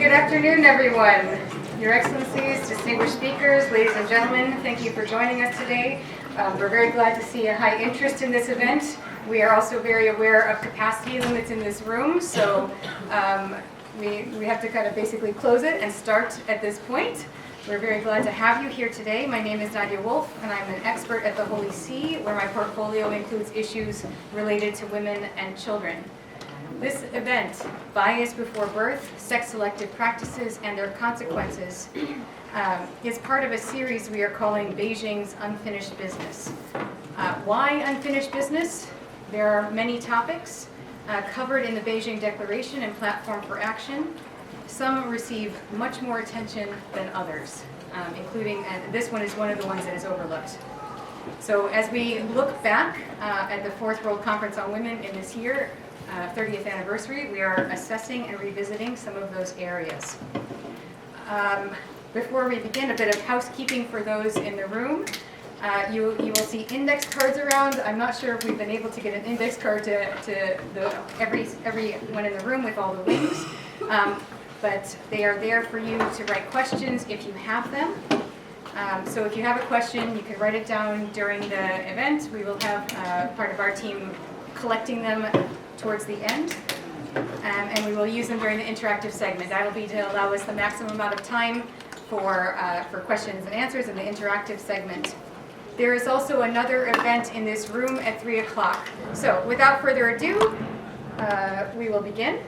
Good afternoon, everyone. Your Excellencies, distinguished speakers, ladies and gentlemen, thank you for joining us today. We're very glad to see a high interest in this event. We are also very aware of capacity limits in this room, so we have to kind of basically close it and start at this point. We're very glad to have you here today. My name is Nadia Wolf, and I'm an expert at the Holy See, where my portfolio includes issues related to women and children. This event, Bias Before Birth, Sex-Selective Practices and Their Consequences, is part of a series we are calling Beijing's Unfinished Business. Why unfinished business? There are many topics covered in the Beijing Declaration and Platform for Action. Some receive much more attention than others, including, and this one is one of the ones that is overlooked. So as we look back at the Fourth World Conference on Women in this year, 30th anniversary, we are assessing and revisiting some of those areas. Before we begin, a bit of housekeeping for those in the room. You will see index cards around. I'm not sure if we've been able to get an index card to everyone in the room with all the links, but they are there for you to write questions if you have them. So if you have a question, you can write it down during the event. We will have part of our team collecting them towards the end, and we will use them during the interactive segment. That'll be to allow us the maximum amount of time for questions and answers in the interactive segment. There is also another event in this room at 3 o'clock. So without further ado, we will begin.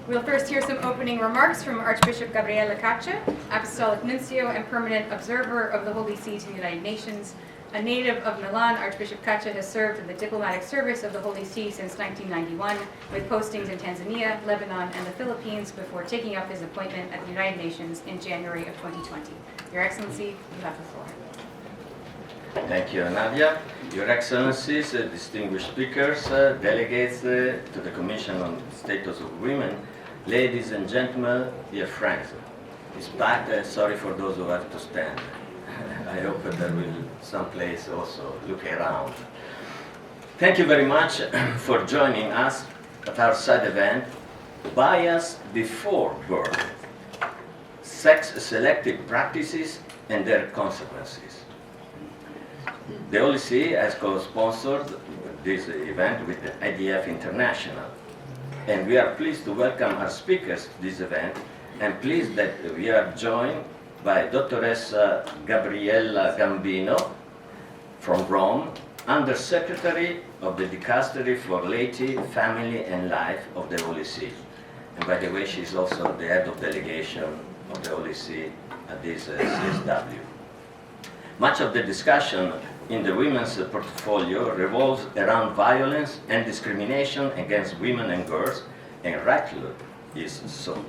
We'll first hear some opening remarks from Archbishop Gabriella Gambino, Apostolic Nuncio and Permanent Observer of the Holy See to the United Nations. A native of Milan, Archbishop Gambino has served in the diplomatic service of the Holy See since 1991, with postings in Tanzania, Lebanon, and the Philippines before taking up his appointment at the United Nations in January of 2020. Your Excellency, you have the floor. Thank you, Nadia. Your Excellencies, distinguished speakers, delegates to the Commission on the Status of Women, ladies and gentlemen, dear friends. Despite, sorry for those who have to stand. I hope that there will someplace also look around. Thank you very much for joining us at our side event, Bias Before Birth, Sex-Selective Practices and Their Consequences. The Holy See has co-sponsored this event with the IDF International, and we are pleased to welcome our speakers to this event, and pleased that we are joined by Dr. Gabriella Gambino from Rome, Under-Secretary of the Dicastery for Laity, Family and Life of the Holy See. And by the way, she's also the head of delegation of the Holy See at this CSW. Much of the discussion in the women's portfolio revolves around violence and discrimination against women and girls, and rightly is so.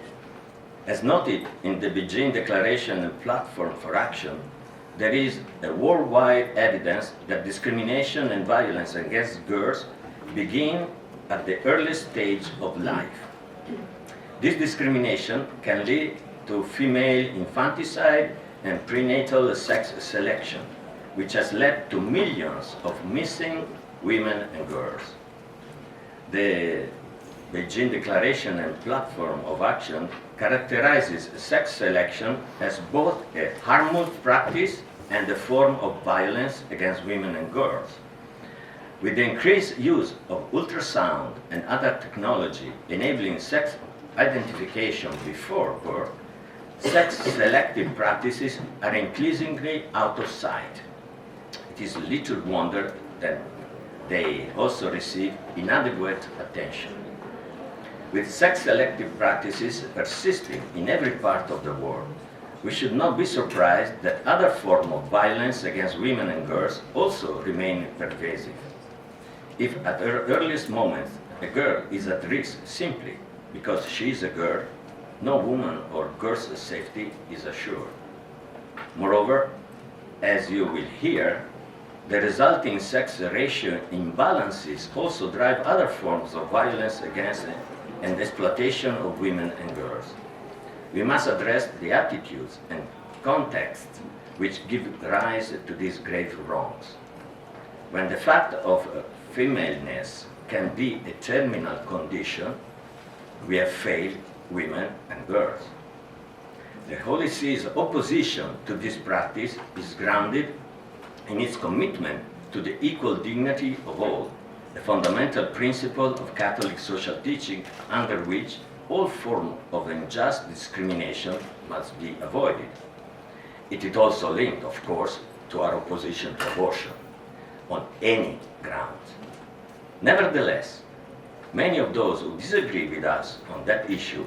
As noted in the Beijing Declaration and Platform for Action, there is a worldwide evidence that discrimination and violence against girls begin at the earliest stage of life. This discrimination can lead to female infanticide and prenatal sex selection, which has led to millions of missing women and girls. The Beijing Declaration and Platform of Action characterizes sex selection as both a harmful practice and a form of violence against women and girls. With the increased use of ultrasound and other technology enabling sex identification before birth, sex-selective practices are increasingly out of sight. It is little wonder that they also receive inadequate attention. With sex-selective practices persisting in every part of the world, we should not be surprised that other forms of violence against women and girls also remain pervasive. If at her earliest moments a girl is at risk simply because she is a girl, no woman or girl's safety is assured. Moreover, as you will hear, the resulting sex ratio imbalances also drive other forms of violence against and exploitation of women and girls. We must address the attitudes and contexts which give rise to these grave wrongs. When the fact of femaleness can be a terminal condition, we have failed women and girls. The Holy See's opposition to this practice is grounded in its commitment to the equal dignity of all, a fundamental principle of Catholic social teaching under which all forms of unjust discrimination must be avoided. It is also linked, of course, to our opposition to abortion, on any grounds. Nevertheless, many of those who disagree with us on that issue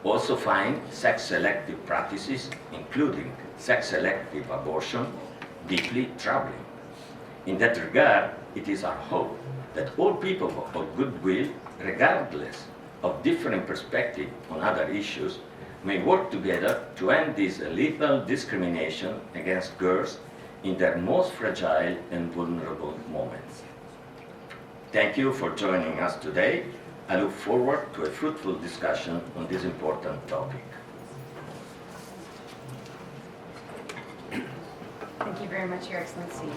also find sex-selective practices, including sex-selective abortion, deeply troubling. In that regard, it is our hope that all people of goodwill, regardless of different perspectives on other issues, may work together to end this lethal discrimination against girls in their most fragile and vulnerable moments. Thank you for joining us today. I look forward to a fruitful discussion on this important topic. Thank you very much, Your Excellency.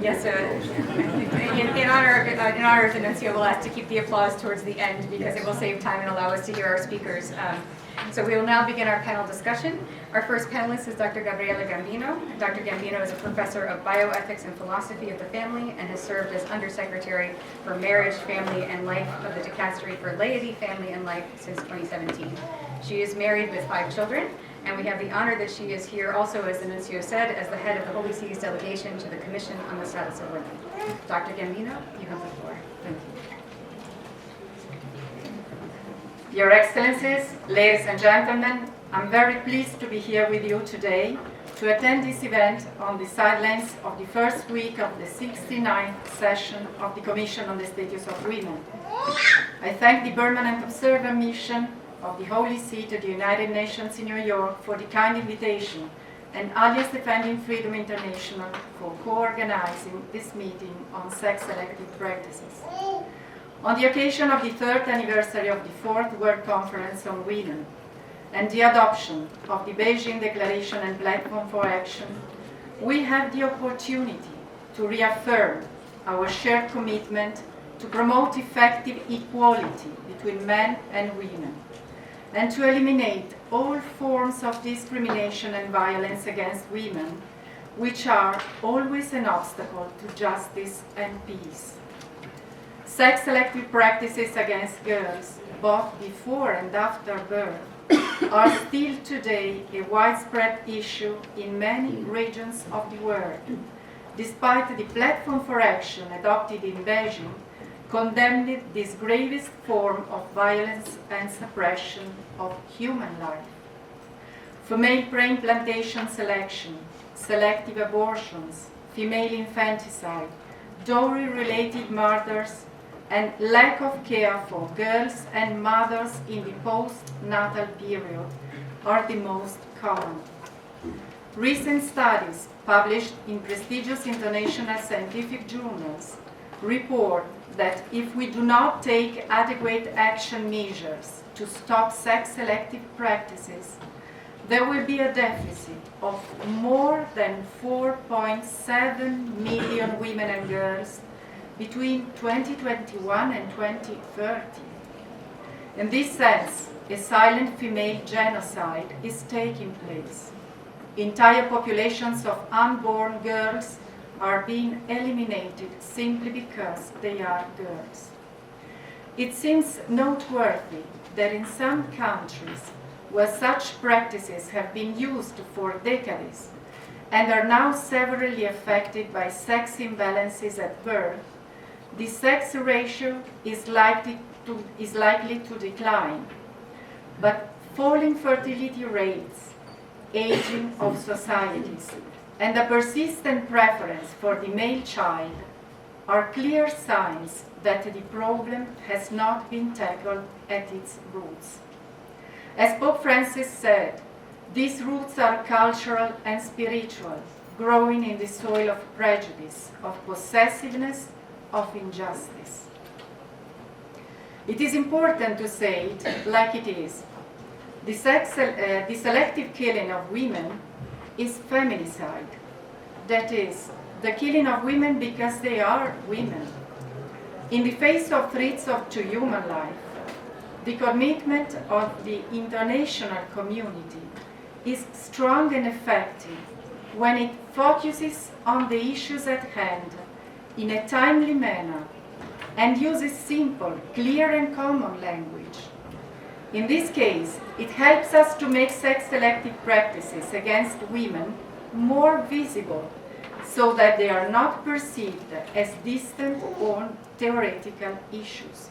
Yes, in honor of the Nuncio, we'll ask to keep the applause towards the end because it will save time and allow us to hear our speakers. So we will now begin our panel discussion. Our first panelist is Dr. Gabriella Gambino. Dr. Gambino is a professor of bioethics and philosophy of the family and has served as Undersecretary for Marriage, Family, and Life of the Dicastery for Laity, Family, and Life since 2017. She is married with 5 children, and we have the honor that she is here also, as the Nuncio said, as the head of the Holy See's delegation to the Commission on the Status of Women. Dr. Gambino, you have the floor. Thank you. Your Excellencies, ladies and gentlemen, I'm very pleased to be here with you today to attend this event on the sidelines of the first week of the 69th session of the Commission on the Status of Women. I thank the Permanent Observer Mission of the Holy See to the United Nations in New York for the kind invitation, and Alliance Defending Freedom International for co-organizing this meeting on sex-selective practices. On the occasion of the 3rd anniversary of the 4th World Conference on Women and the adoption of the Beijing Declaration and Platform for Action, we have the opportunity to reaffirm our shared commitment to promote effective equality between men and women, and to eliminate all forms of discrimination and violence against women, which are always an obstacle to justice and peace. Sex-selective practices against girls, both before and after birth, are still today a widespread issue in many regions of the world, despite the Platform for Action adopted in Beijing condemned this gravest form of violence and suppression of human life. Female pre-implantation selection, selective abortions, female infanticide, dowry-related murders, and lack of care for girls and mothers in the postnatal period are the most common. Recent studies published in prestigious international scientific journals report that if we do not take adequate action measures to stop sex-selective practices, there will be a deficit of more than 4.7 million women and girls between 2021 and 2030. In this sense, a silent female genocide is taking place. Entire populations of unborn girls are being eliminated simply because they are girls. It seems noteworthy that in some countries where such practices have been used for decades and are now severely affected by sex imbalances at birth, the sex ratio is likely to decline, but falling fertility rates, aging of societies, and a persistent preference for the male child are clear signs that the problem has not been tackled at its roots. As Pope Francis said, these roots are cultural and spiritual, growing in the soil of prejudice, of possessiveness, of injustice. It is important to say it like it is. The selective killing of women is feminicide. That is, the killing of women because they are women. In the face of threats to human life, the commitment of the international community is strong and effective when it focuses on the issues at hand in a timely manner and uses simple, clear and common language. In this case, it helps us to make sex-selective practices against women more visible so that they are not perceived as distant or theoretical issues.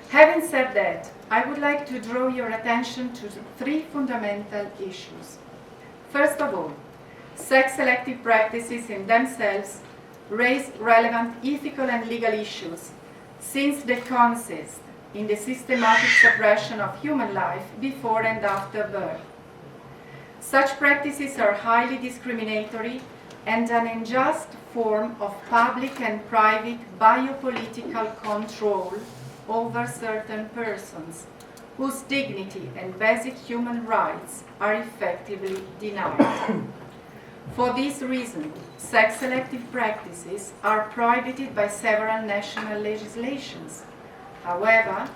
Having said that, I would like to draw your attention to three fundamental issues. First of all, sex-selective practices in themselves raise relevant ethical and legal issues, since they consist in the systematic suppression of human life before and after birth. Such practices are highly discriminatory and an unjust form of public and private biopolitical control over certain persons whose dignity and basic human rights are effectively denied. For this reason, sex-selective practices are prohibited by several national legislations. However,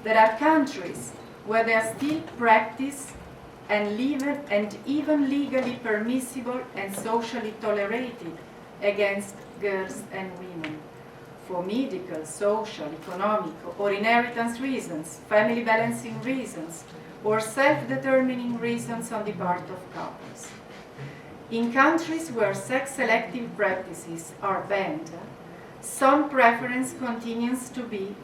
there are countries where they are still practiced and even legally permissible and socially tolerated against girls and women for medical, social, economic, or inheritance reasons, family balancing reasons, or self-determining reasons on the part of couples. In countries where sex-selective practices are banned, some preference continues to be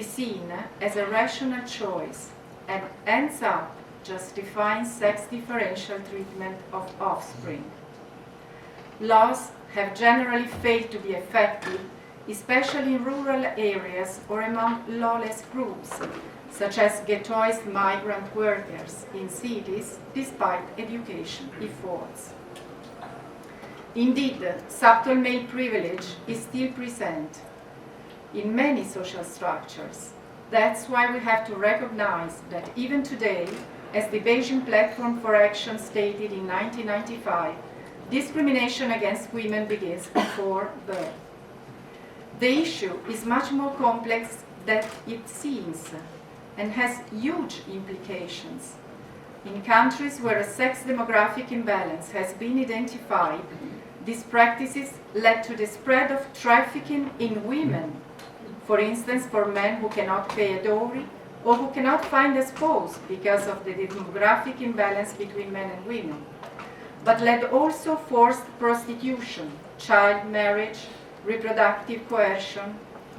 seen as a rational choice and ends up justifying sex differential treatment of offspring. Laws have generally failed to be effective, especially in rural areas or among lawless groups, such as ghettoized migrant workers in cities, despite education efforts. Indeed, subtle male privilege is still present in many social structures. That's why we have to recognize that even today, as the Beijing Platform for Action stated in 1995, discrimination against women begins before birth. The issue is much more complex than it seems and has huge implications. In countries where a sex demographic imbalance has been identified, these practices led to the spread of trafficking in women, for instance, for men who cannot pay a dowry or who cannot find a spouse because of the demographic imbalance between men and women, but led also forced prostitution, child marriage, reproductive coercion,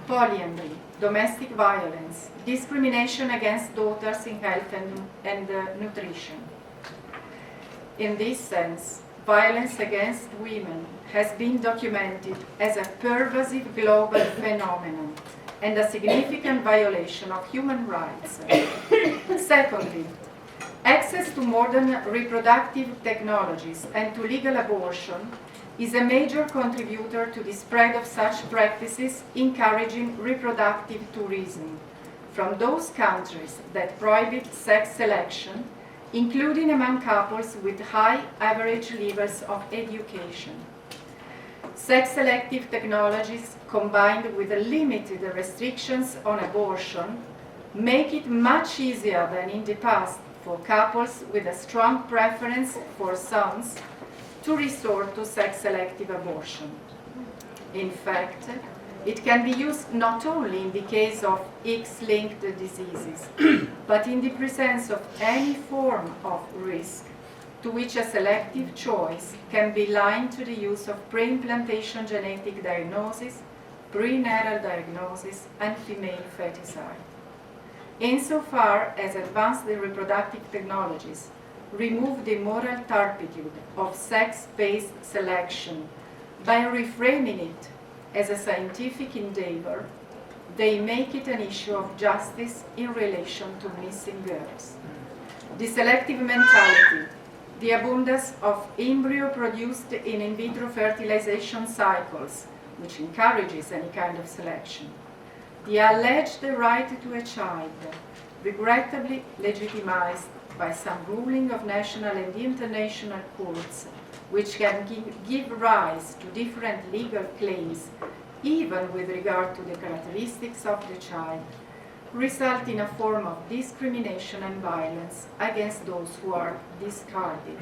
polyamory, domestic violence, discrimination against daughters in health and nutrition. In this sense, violence against women has been documented as a pervasive global phenomenon and a significant violation of human rights. Secondly, access to modern reproductive technologies and to legal abortion is a major contributor to the spread of such practices, encouraging reproductive tourism from those countries that prohibit sex selection, including among couples with high average levels of education. Sex-selective technologies combined with limited restrictions on abortion make it much easier than in the past for couples with a strong preference for sons to resort to sex-selective abortion. In fact, it can be used not only in the case of X-linked diseases, but in the presence of any form of risk to which a selective choice can be linked to the use of pre-implantation genetic diagnosis, prenatal diagnosis, and female feticide. Insofar as advanced reproductive technologies remove the moral turpitude of sex-based selection by reframing it as a scientific endeavor, they make it an issue of justice in relation to missing girls. The selective mentality, the abundance of embryo produced in vitro fertilization cycles, which encourages any kind of selection, the alleged right to a child, regrettably legitimized by some ruling of national and international courts, which can give rise to different legal claims, even with regard to the characteristics of the child, result in a form of discrimination and violence against those who are discarded.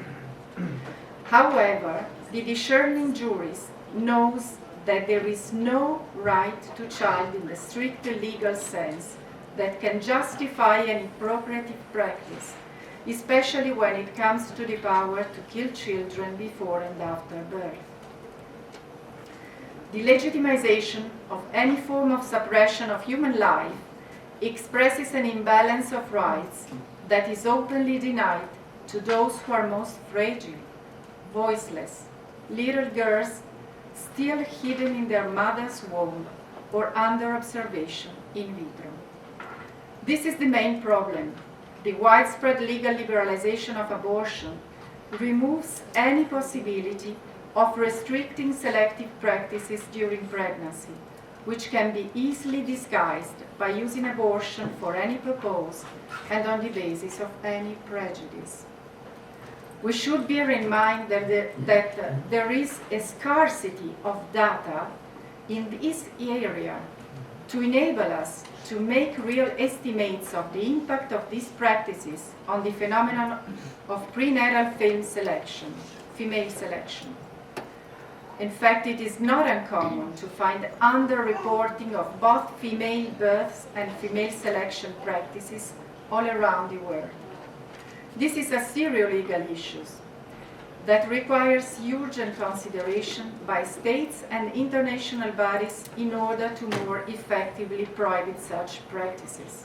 However, the discerning jurist knows that there is no right to child in the strict legal sense that can justify any procreative practice, especially when it comes to the power to kill children before and after birth. The legitimization of any form of suppression of human life expresses an imbalance of rights that is openly denied to those who are most fragile, voiceless, little girls still hidden in their mother's womb or under observation in vitro. This is the main problem. The widespread legal liberalization of abortion removes any possibility of restricting selective practices during pregnancy, which can be easily disguised by using abortion for any purpose and on the basis of any prejudice. We should bear in mind that there is a scarcity of data in this area to enable us to make real estimates of the impact of these practices on the phenomenon of prenatal female selection. In fact, it is not uncommon to find underreporting of both female births and female selection practices all around the world. This is a serious legal issue that requires urgent consideration by states and international bodies in order to more effectively prohibit such practices.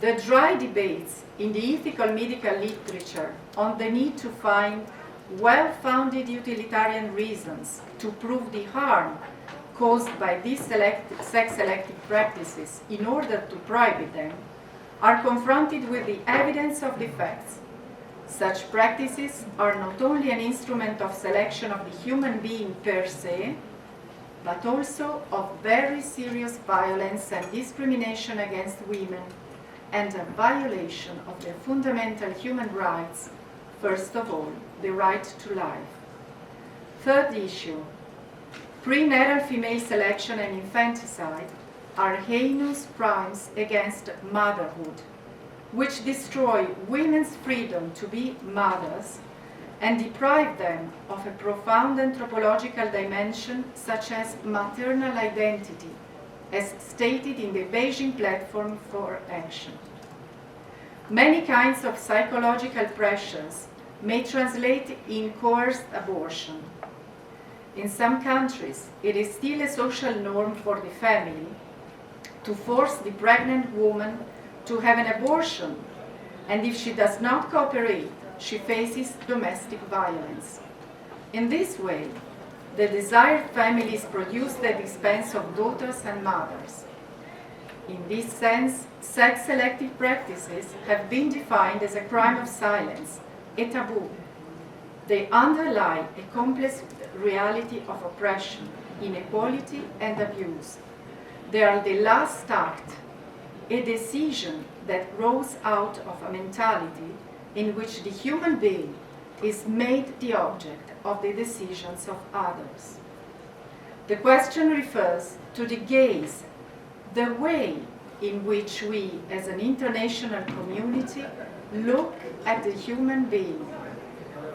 The dry debates in the ethical medical literature on the need to find well-founded utilitarian reasons to prove the harm caused by these sex-selective practices in order to prohibit them are confronted with the evidence of the facts. Such practices are not only an instrument of selection of the human being per se, but also of very serious violence and discrimination against women and a violation of their fundamental human rights, first of all, the right to life. Third issue, prenatal female selection and infanticide are heinous crimes against motherhood, which destroy women's freedom to be mothers and deprive them of a profound anthropological dimension such as maternal identity, as stated in the Beijing Platform for Action. Many kinds of psychological pressures may translate in coerced abortion. In some countries, it is still a social norm for the family to force the pregnant woman to have an abortion, and if she does not cooperate, she faces domestic violence. In this way, the desired family is produced at the expense of daughters and mothers. In this sense, sex-selective practices have been defined as a crime of silence, a taboo. They underlie a complex reality of oppression, inequality, and abuse. They are the last act, a decision that grows out of a mentality in which the human being is made the object of the decisions of others. The question refers to the gaze, the way in which we, as an international community, look at the human being.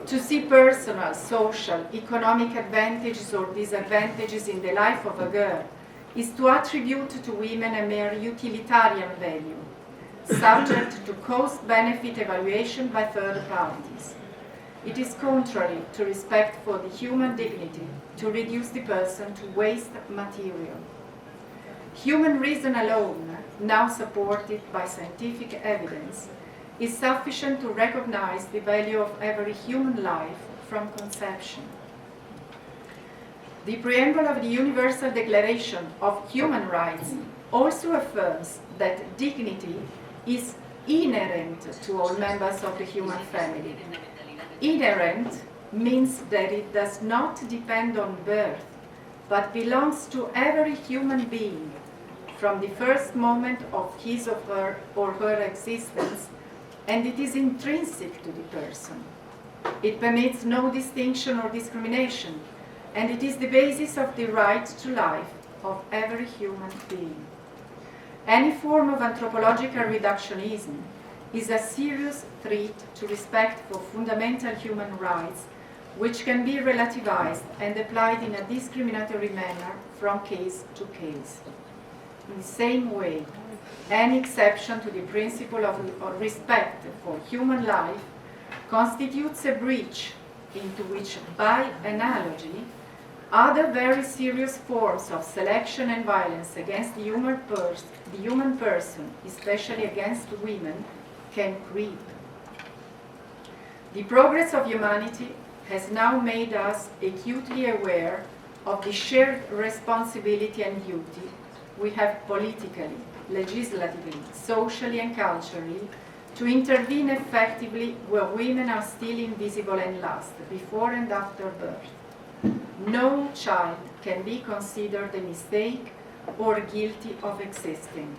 To see personal, social, economic advantages or disadvantages in the life of a girl is to attribute to women a mere utilitarian value, subject to cost-benefit evaluation by third parties. It is contrary to respect for the human dignity to reduce the person to waste material. Human reason alone, now supported by scientific evidence, is sufficient to recognize the value of every human life from conception. The preamble of the Universal Declaration of Human Rights also affirms that dignity is inherent to all members of the human family. Inherent means that it does not depend on birth, but belongs to every human being from the first moment of his or her existence and it is intrinsic to the person. It permits no distinction or discrimination, and it is the basis of the right to life of every human being. Any form of anthropological reductionism is a serious threat to respect for fundamental human rights, which can be relativized and applied in a discriminatory manner from case to case. In the same way, any exception to the principle of respect for human life constitutes a breach into which, by analogy, other very serious forms of selection and violence against the human person, especially against women, can creep. The progress of humanity has now made us acutely aware of the shared responsibility and duty we have politically, legislatively, socially and culturally to intervene effectively where women are still invisible and lost, before and after birth. No child can be considered a mistake or guilty of existing.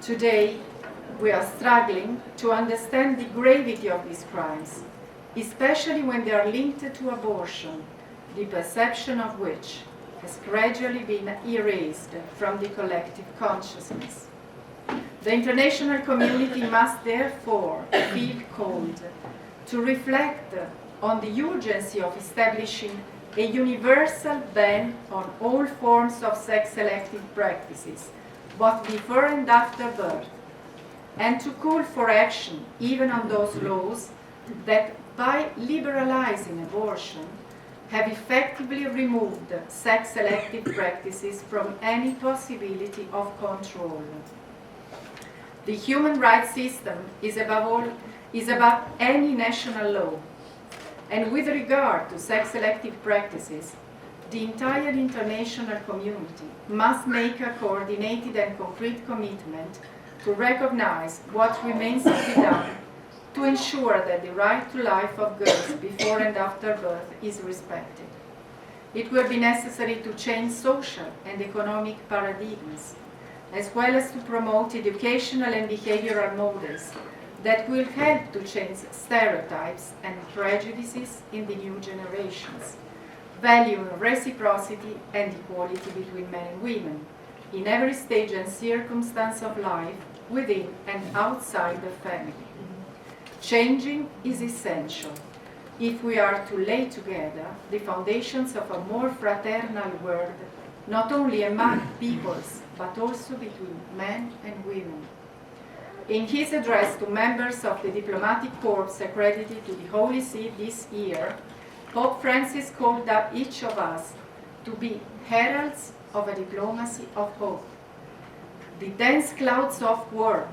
Today, we are struggling to understand the gravity of these crimes, especially when they are linked to abortion, the perception of which has gradually been erased from the collective consciousness. The international community must therefore feel called to reflect on the urgency of establishing a universal ban on all forms of sex-selective practices, both before and after birth, and to call for action even on those laws that, by liberalizing abortion, have effectively removed sex-selective practices from any possibility of control. The human rights system is above any national law, and with regard to sex-selective practices, the entire international community must make a coordinated and concrete commitment to recognize what remains to be done to ensure that the right to life of girls before and after birth is respected. It will be necessary to change social and economic paradigms, as well as to promote educational and behavioral models that will help to change stereotypes and prejudices in the new generations, valuing reciprocity and equality between men and women in every stage and circumstance of life, within and outside the family. Changing is essential if we are to lay together the foundations of a more fraternal world, not only among peoples, but also between men and women. In his address to members of the diplomatic corps accredited to the Holy See this year, Pope Francis called up each of us to be heralds of a diplomacy of hope. The dense clouds of war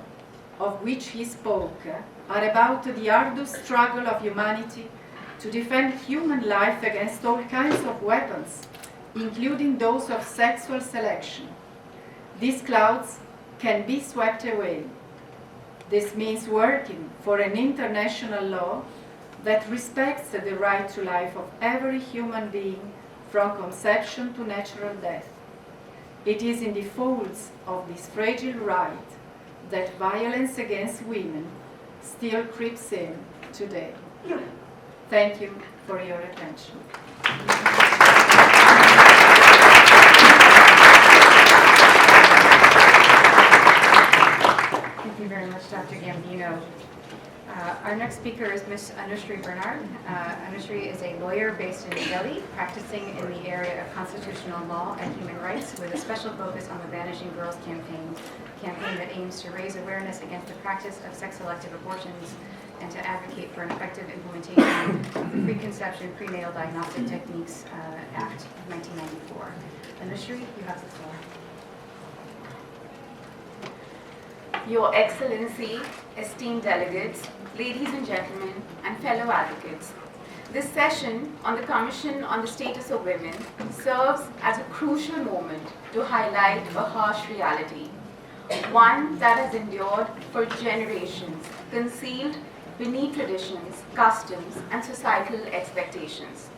of which he spoke are about the arduous struggle of humanity to defend human life against all kinds of weapons, including those of sexual selection. These clouds can be swept away. This means working for an international law that respects the right to life of every human being from conception to natural death. It is in the folds of this fragile right that violence against women still creeps in today. Thank you for your attention. Thank you very much, Dr. Gambino. Our next speaker is Ms. Anushree Bernard. Anushree is a lawyer based in Delhi, practicing in the area of constitutional law and human rights, with a special focus on the Vanishing Girls campaign that aims to raise awareness against the practice of sex-selective abortions and to advocate for an effective implementation of the Preconception Prenatal Diagnostic Techniques Act of 1994. Anushree, you have the floor. Your Excellency, esteemed delegates, ladies and gentlemen, and fellow advocates, this session on the Commission on the Status of Women serves as a crucial moment to highlight a harsh reality, one that has endured for generations, concealed beneath traditions, customs, and societal expectations.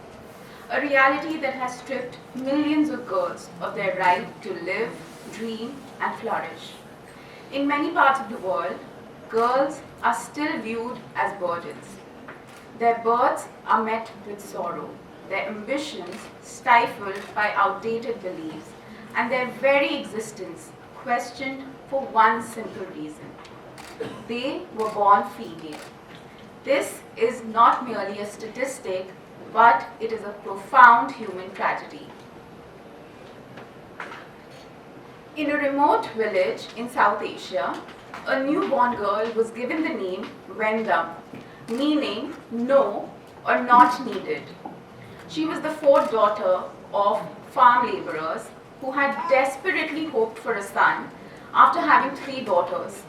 A reality that has stripped millions of girls of their right to live, dream, and flourish. In many parts of the world, girls are still viewed as burdens. Their births are met with sorrow, their ambitions stifled by outdated beliefs, and their very existence questioned for one simple reason. They were born female. This is not merely a statistic, but it is a profound human tragedy. In a remote village in South Asia, a newborn girl was given the name Vendam, meaning no or not needed. She was the fourth daughter of farm laborers who had desperately hoped for a son after having 3 daughters.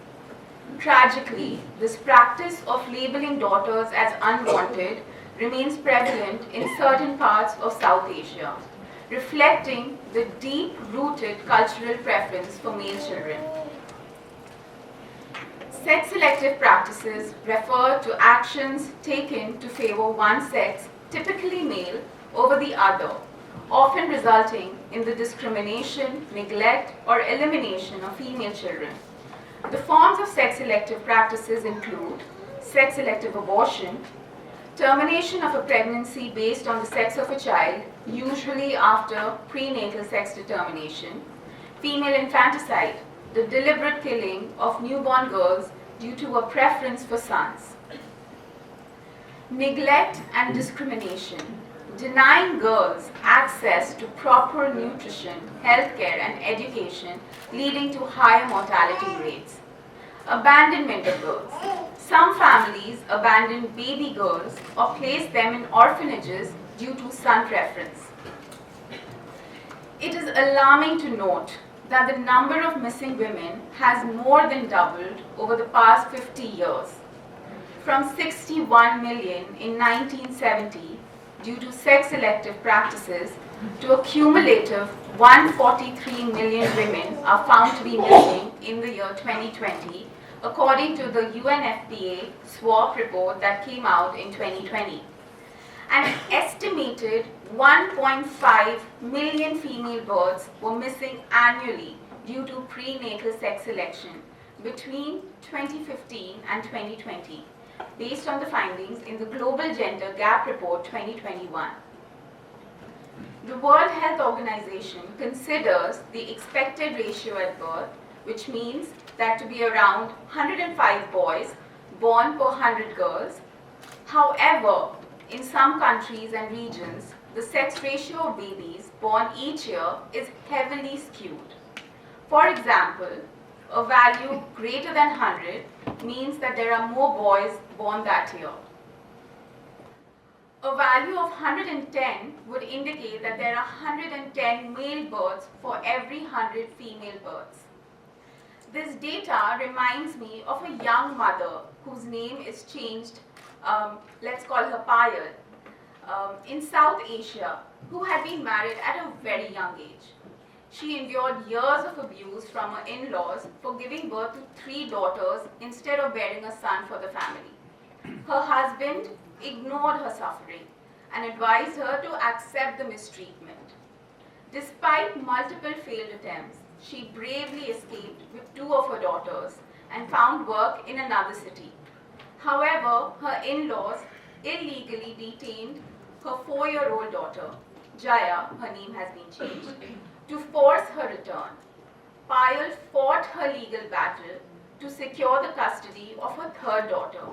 Tragically, this practice of labeling daughters as unwanted remains prevalent in certain parts of South Asia, reflecting the deep-rooted cultural preference for male children. Sex-selective practices refer to actions taken to favor one sex, typically male, over the other, often resulting in the discrimination, neglect, or elimination of female children. The forms of sex-selective practices include sex-selective abortion, termination of a pregnancy based on the sex of a child, usually after prenatal sex determination, female infanticide, the deliberate killing of newborn girls due to a preference for sons, neglect and discrimination, denying girls access to proper nutrition, healthcare, and education, leading to higher mortality rates. Abandonment of girls. Some families abandon baby girls or place them in orphanages due to son preference. It is alarming to note that the number of missing women has more than doubled over the past 50 years. From 61 million in 1970 due to sex-selective practices to a cumulative 143 million women are found to be missing in the year 2020, according to the UNFPA SWOP report that came out in 2020. An estimated 1.5 million female births were missing annually due to prenatal sex selection between 2015 and 2020, based on the findings in the Global Gender Gap Report 2021. The World Health Organization considers the expected ratio at birth, which means that to be around 105 boys born per 100 girls. However, in some countries and regions, the sex ratio of babies born each year is heavily skewed. For example, a value greater than 100 means that there are more boys born that year. A value of 110 would indicate that there are 110 male births for every 100 female births. This data reminds me of a young mother whose name is changed, let's call her Payal, in South Asia, who had been married at a very young age. She endured years of abuse from her in-laws for giving birth to 3 daughters instead of bearing a son for the family. Her husband ignored her suffering and advised her to accept the mistreatment. Despite multiple failed attempts, she bravely escaped with 2 of her daughters and found work in another city. However, her in-laws illegally detained her 4-year-old daughter, Jaya, her name has been changed, to force her return. Payal fought her legal battle to secure the custody of her 3rd daughter.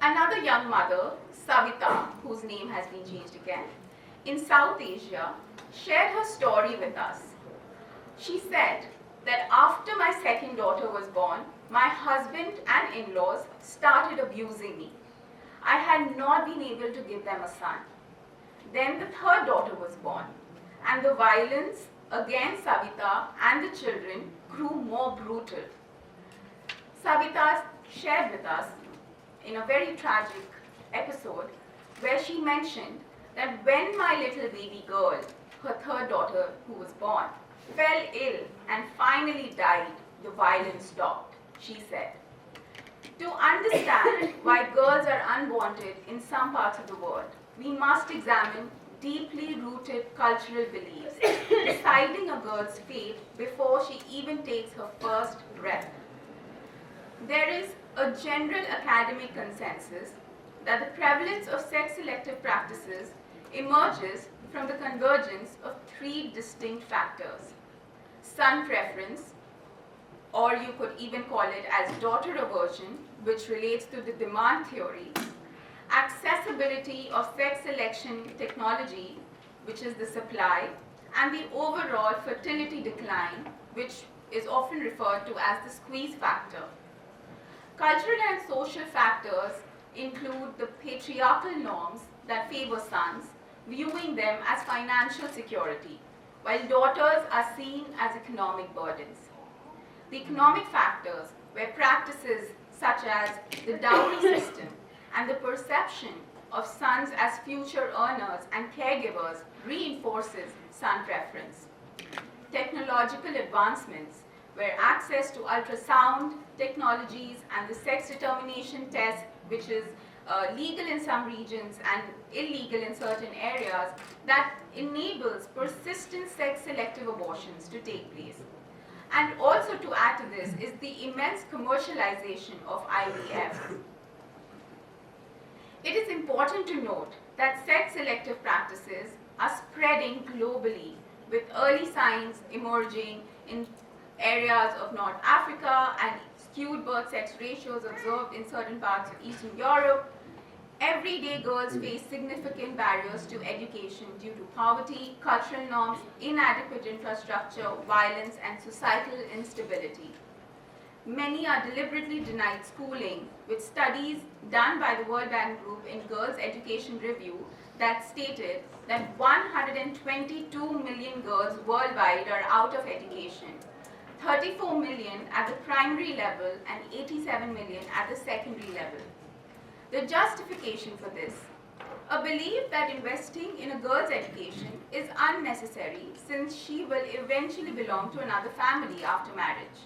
Another young mother, Savita, whose name has been changed again, in South Asia, shared her story with us. She said that after my 2nd daughter was born, my husband and in-laws started abusing me. I had not been able to give them a son. Then the 3rd daughter was born, and the violence against Savita and the children grew more brutal. Savita shared with us in a very tragic episode where she mentioned that when my little baby girl, her 3rd daughter who was born, fell ill and finally died, the violence stopped, she said. To understand why girls are unwanted in some parts of the world, we must examine deeply rooted cultural beliefs, deciding a girl's fate before she even takes her first breath. There is a general academic consensus that the prevalence of sex-selective practices emerges from the convergence of three distinct factors: son preference, or you could even call it as daughter aversion, which relates to the demand theory; accessibility of sex selection technology, which is the supply; and the overall fertility decline, which is often referred to as the squeeze factor. Cultural and social factors include the patriarchal norms that favor sons, viewing them as financial security, while daughters are seen as economic burdens. The economic factors, where practices such as the dowry system and the perception of sons as future earners and caregivers reinforces son preference. Technological advancements, where access to ultrasound technologies and the sex determination test, which is legal in some regions and illegal in certain areas, that enables persistent sex-selective abortions to take place. And also to add to this is the immense commercialization of IVF. It is important to note that sex-selective practices are spreading globally, with early signs emerging in areas of North Africa and skewed birth-sex ratios observed in certain parts of Eastern Europe. Everyday girls face significant barriers to education due to poverty, cultural norms, inadequate infrastructure, violence, and societal instability. Many are deliberately denied schooling, with studies done by the World Bank Group in Girls' Education Review that stated that 122 million girls worldwide are out of education, 34 million at the primary level and 87 million at the secondary level. The justification for this: a belief that investing in a girl's education is unnecessary since she will eventually belong to another family after marriage.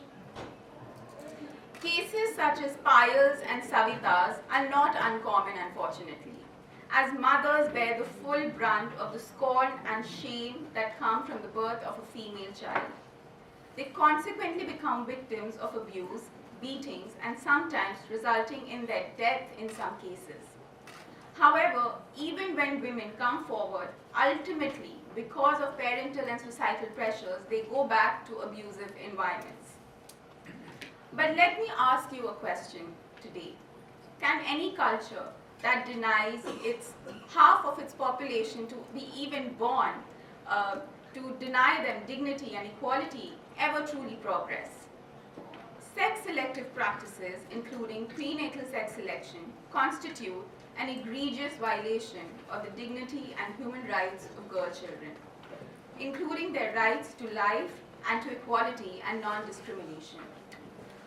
Cases such as Payal's and Savita's are not uncommon, unfortunately, as mothers bear the full brunt of the scorn and shame that come from the birth of a female child. They consequently become victims of abuse, beatings, and sometimes resulting in their death in some cases. However, even when women come forward, ultimately, because of parental and societal pressures, they go back to abusive environments. But let me ask you a question today. Can any culture that denies half of its population to be even born, to deny them dignity and equality, ever truly progress? Sex-selective practices, including prenatal sex selection, constitute an egregious violation of the dignity and human rights of girl children, including their rights to life and to equality and non-discrimination.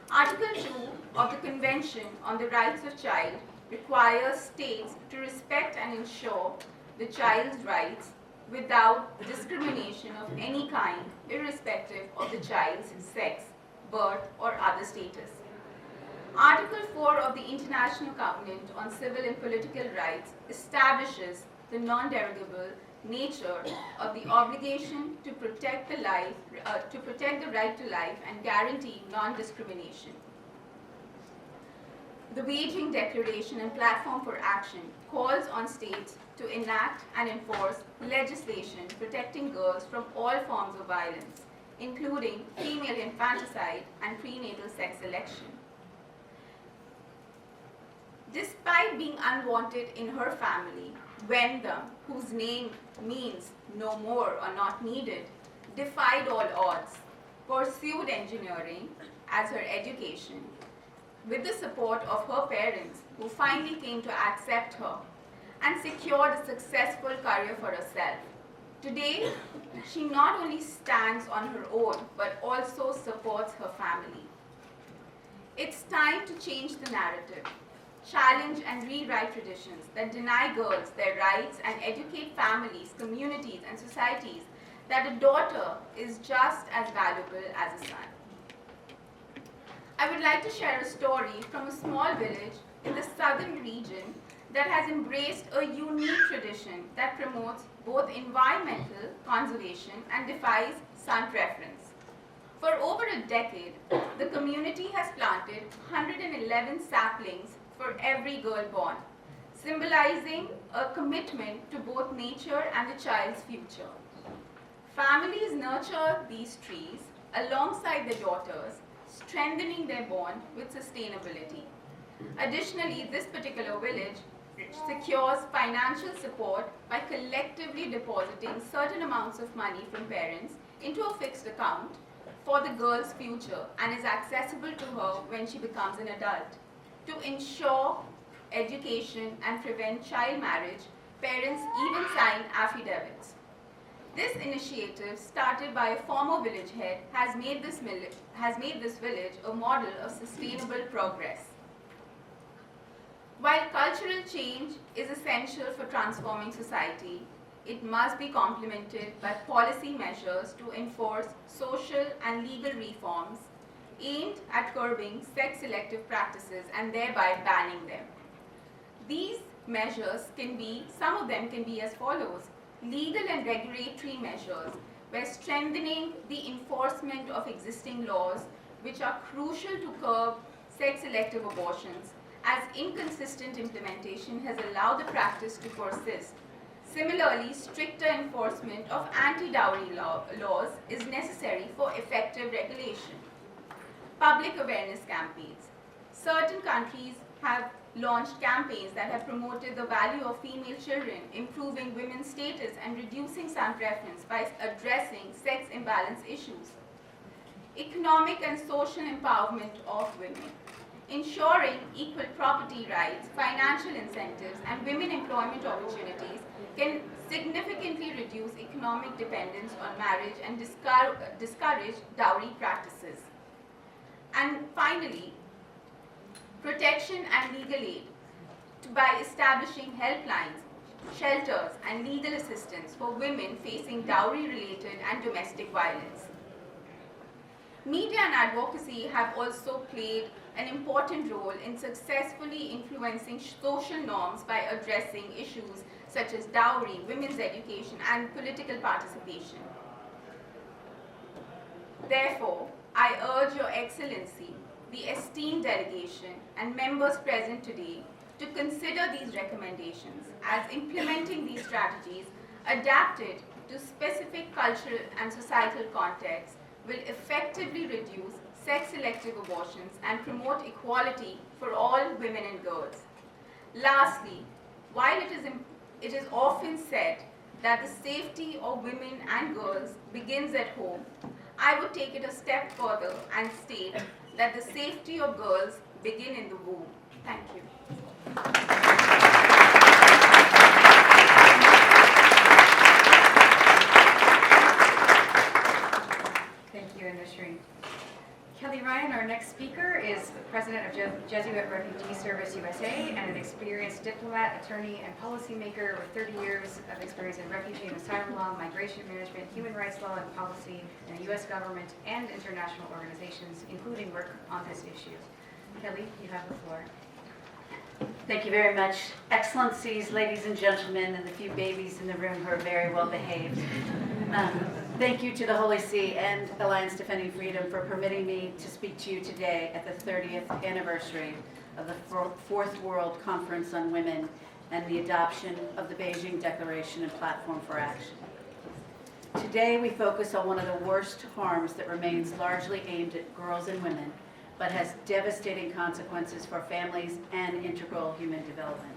Article 2 of the Convention on the Rights of Child requires states to respect and ensure the child's rights without discrimination of any kind, irrespective of the child's sex, birth, or other status. Article 4 of the International Covenant on Civil and Political Rights establishes the non-derogable nature of the obligation to protect the right to life and guarantee non-discrimination. The Beijing Declaration and Platform for Action calls on states to enact and enforce legislation protecting girls from all forms of violence, including female infanticide and prenatal sex selection. Despite being unwanted in her family, Wenda, whose name means no more or not needed, defied all odds, pursued engineering as her education, with the support of her parents, who finally came to accept her, and secured a successful career for herself. Today, she not only stands on her own, but also supports her family. It's time to change the narrative, challenge and rewrite traditions that deny girls their rights, and educate families, communities, and societies that a daughter is just as valuable as a son. I would like to share a story from a small village in the southern region that has embraced a unique tradition that promotes both environmental conservation and defies son preference. For over a decade, the community has planted 111 saplings for every girl born, symbolizing a commitment to both nature and the child's future. Families nurture these trees alongside their daughters, strengthening their bond with sustainability. Additionally, this particular village secures financial support by collectively depositing certain amounts of money from parents into a fixed account for the girl's future and is accessible to her when she becomes an adult. To ensure education and prevent child marriage, parents even sign affidavits. This initiative, started by a former village head, has made this village a model of sustainable progress. While cultural change is essential for transforming society, it must be complemented by policy measures to enforce social and legal reforms aimed at curbing sex-selective practices and thereby banning them. These measures some of them can be as follows: legal and regulatory measures, where strengthening the enforcement of existing laws which are crucial to curb sex-selective abortions, as inconsistent implementation has allowed the practice to persist. Similarly, stricter enforcement of anti-dowry laws is necessary for effective regulation. Public awareness campaigns. Certain countries have launched campaigns that have promoted the value of female children, improving women's status and reducing son preference by addressing sex imbalance issues. Economic and social empowerment of women. Ensuring equal property rights, financial incentives, and women employment opportunities can significantly reduce economic dependence on marriage and discourage dowry practices. And finally, protection and legal aid by establishing helplines, shelters, and legal assistance for women facing dowry-related and domestic violence. Media and advocacy have also played an important role in successfully influencing social norms by addressing issues such as dowry, women's education, and political participation. Therefore, I urge Your Excellency, the esteemed delegation, and members present today to consider these recommendations as implementing these strategies adapted to specific cultural and societal contexts will effectively reduce sex-selective abortions and promote equality for all women and girls. Lastly, while it is often said that the safety of women and girls begins at home, I would take it a step further and state that the safety of girls begins in the womb. Thank you. Thank you, Anushree. Kelly Ryan, our next speaker, is the president of Jesuit Refugee Service USA and an experienced diplomat, attorney, and policymaker with 30 years of experience in refugee and asylum law, migration management, human rights law and policy in the U.S. government and international organizations, including work on this issue. Kelly, you have the floor. Thank you very much. Excellencies, ladies and gentlemen, and the few babies in the room who are very well behaved. Thank you to the Holy See and Alliance Defending Freedom for permitting me to speak to you today at the 30th anniversary of the Fourth World Conference on Women and the adoption of the Beijing Declaration and Platform for Action. Today we focus on one of the worst harms that remains largely aimed at girls and women, but has devastating consequences for families and integral human development.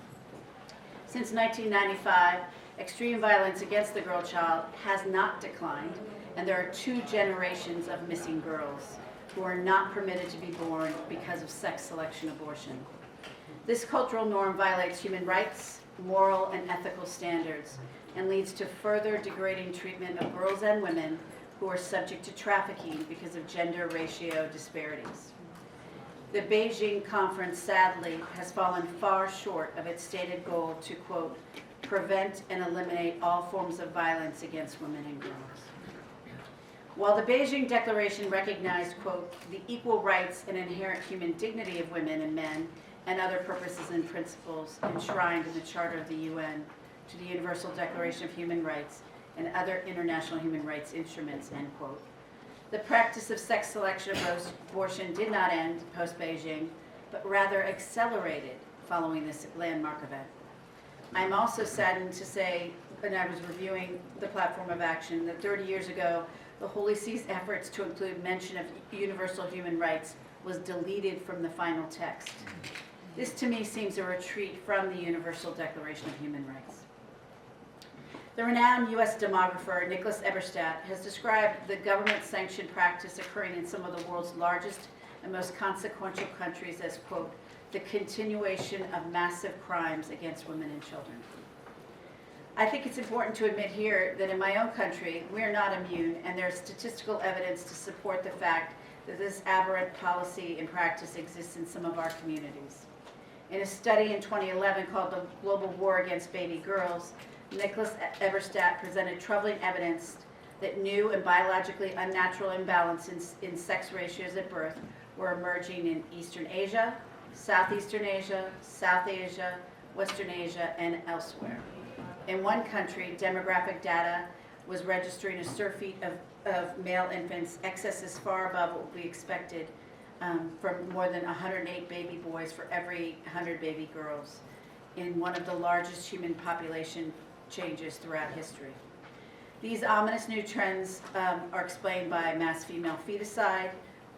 Since 1995, extreme violence against the girl child has not declined, and there are 2 generations of missing girls who are not permitted to be born because of sex selection abortion. This cultural norm violates human rights, moral and ethical standards, and leads to further degrading treatment of girls and women who are subject to trafficking because of gender ratio disparities. The Beijing conference, sadly, has fallen far short of its stated goal to, quote, prevent and eliminate all forms of violence against women and girls. While the Beijing Declaration recognized, quote, the equal rights and inherent human dignity of women and men and other purposes and principles enshrined in the Charter of the UN to the Universal Declaration of Human Rights and other international human rights instruments, end quote, The practice of sex selection abortion did not end post-Beijing, but rather accelerated following this landmark event. I'm also saddened to say, when I was reviewing the platform of action, that 30 years ago, the Holy See's efforts to include mention of universal human rights was deleted from the final text. This to me seems a retreat from the Universal Declaration of Human Rights. The renowned U.S. demographer Nicholas Eberstadt has described the government-sanctioned practice occurring in some of the world's largest and most consequential countries as, quote, the continuation of massive crimes against women and children. I think it's important to admit here that in my own country, we are not immune, and there's statistical evidence to support the fact that this aberrant policy and practice exists in some of our communities. In a study in 2011 called The Global War Against Baby Girls, Nicholas Eberstadt presented troubling evidence that new and biologically unnatural imbalances in sex ratios at birth were emerging in Eastern Asia, Southeastern Asia, South Asia, Western Asia, and elsewhere. In one country, demographic data was registering a surfeit of male infants, excesses far above what we expected from more than 108 baby boys for every 100 baby girls in one of the largest human population changes throughout history. These ominous new trends are explained by mass female feticide,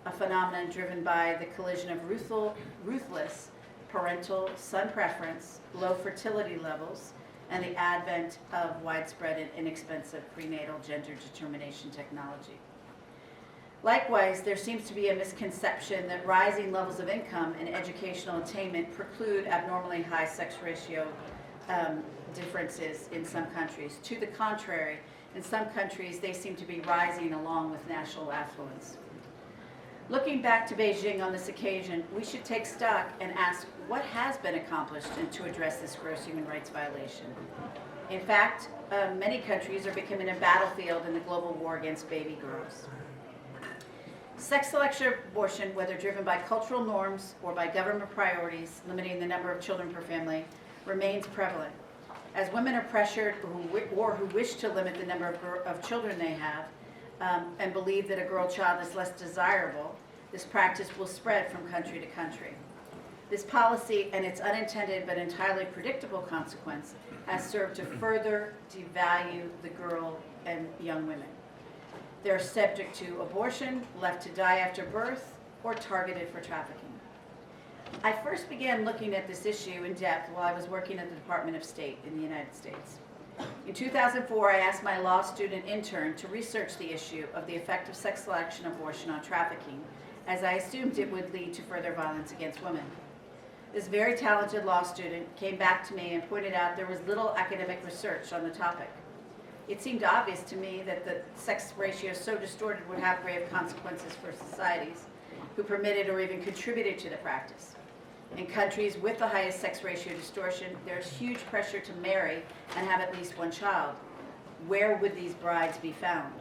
a phenomenon driven by the collision of ruthless parental son preference, low fertility levels, and the advent of widespread and inexpensive prenatal gender determination technology. Likewise, there seems to be a misconception that rising levels of income and educational attainment preclude abnormally high sex ratio differences in some countries. To the contrary, in some countries, they seem to be rising along with national affluence. Looking back to Beijing on this occasion, we should take stock and ask what has been accomplished to address this gross human rights violation. In fact, many countries are becoming a battlefield in the global war against baby girls. Sex-selective abortion, whether driven by cultural norms or by government priorities limiting the number of children per family, remains prevalent. As women are pressured or who wish to limit the number of children they have and believe that a girl child is less desirable, this practice will spread from country to country. This policy and its unintended but entirely predictable consequence has served to further devalue the girl and young women. They're subject to abortion, left to die after birth, or targeted for trafficking. I first began looking at this issue in depth while I was working at the Department of State in the United States. In 2004, I asked my law student intern to research the issue of the effect of sex selection abortion on trafficking, as I assumed it would lead to further violence against women. This very talented law student came back to me and pointed out there was little academic research on the topic. It seemed obvious to me that the sex ratio so distorted would have grave consequences for societies who permitted or even contributed to the practice. In countries with the highest sex ratio distortion, there's huge pressure to marry and have at least one child. Where would these brides be found?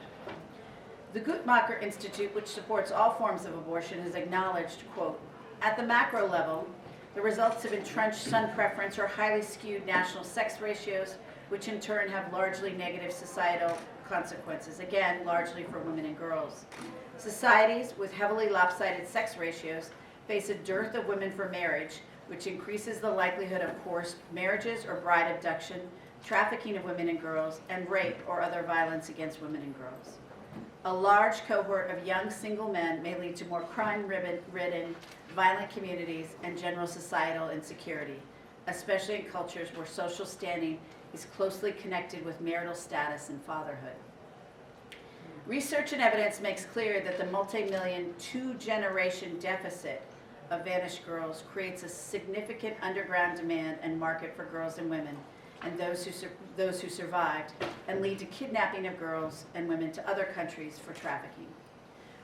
The Guttmacher Institute, which supports all forms of abortion, has acknowledged, quote, at the macro level, the results of entrenched son preference or highly skewed national sex ratios, which in turn have largely negative societal consequences, again, largely for women and girls. Societies with heavily lopsided sex ratios face a dearth of women for marriage, which increases the likelihood of forced marriages or bride abduction, trafficking of women and girls, and rape or other violence against women and girls. A large cohort of young single men may lead to more crime-ridden, violent communities and general societal insecurity, especially in cultures where social standing is closely connected with marital status and fatherhood. Research and evidence makes clear that the multi-million two-generation deficit of vanished girls creates a significant underground demand and market for girls and women and those who survived, and lead to kidnapping of girls and women to other countries for trafficking.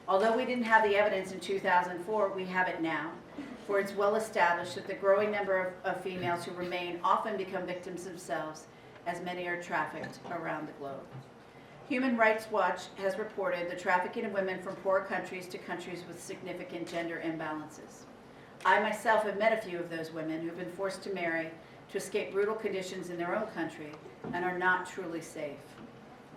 Although we didn't have the evidence in 2004, we have it now, for it's well established that the growing number of females who remain often become victims themselves, as many are trafficked around the globe. Human Rights Watch has reported the trafficking of women from poor countries to countries with significant gender imbalances. I myself have met a few of those women who've been forced to marry to escape brutal conditions in their own country and are not truly safe.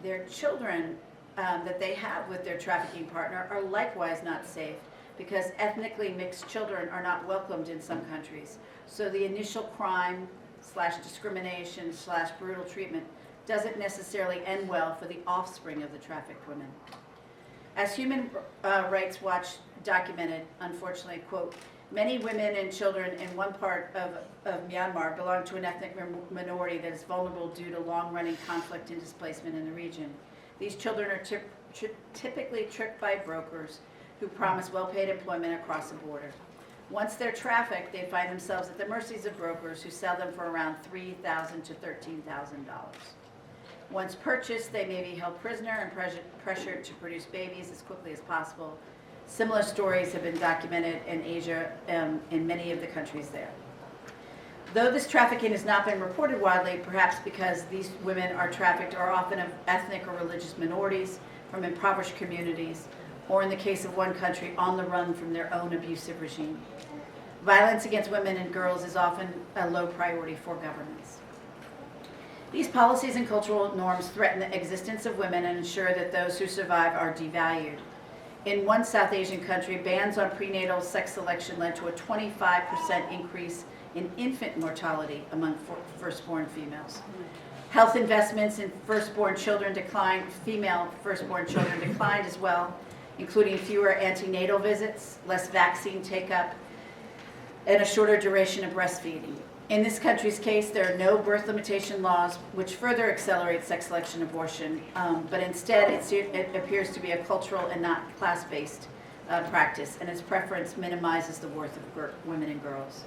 Their children that they have with their trafficking partner are likewise not safe, because ethnically mixed children are not welcomed in some countries. So the initial crime / discrimination / brutal treatment doesn't necessarily end well for the offspring of the trafficked women. As Human Rights Watch documented, unfortunately, quote, many women and children in one part of Myanmar belong to an ethnic minority that is vulnerable due to long-running conflict and displacement in the region. These children are typically tricked by brokers who promise well-paid employment across the border. Once they're trafficked, they find themselves at the mercies of brokers who sell them for around $3,000 to $13,000. Once purchased, they may be held prisoner and pressured to produce babies as quickly as possible. Similar stories have been documented in Asia, in many of the countries there. Though this trafficking has not been reported widely, perhaps because these women are trafficked are often of ethnic or religious minorities from impoverished communities, or in the case of one country, on the run from their own abusive regime. Violence against women and girls is often a low priority for governments. These policies and cultural norms threaten the existence of women and ensure that those who survive are devalued. In one South Asian country, bans on prenatal sex selection led to a 25% increase in infant mortality among firstborn females. Health investments in firstborn children declined, female firstborn children declined as well, including fewer antenatal visits, less vaccine take-up, and a shorter duration of breastfeeding. In this country's case, there are no birth limitation laws which further accelerate sex selection abortion, but instead it appears to be a cultural and not class-based practice, and its preference minimizes the worth of women and girls.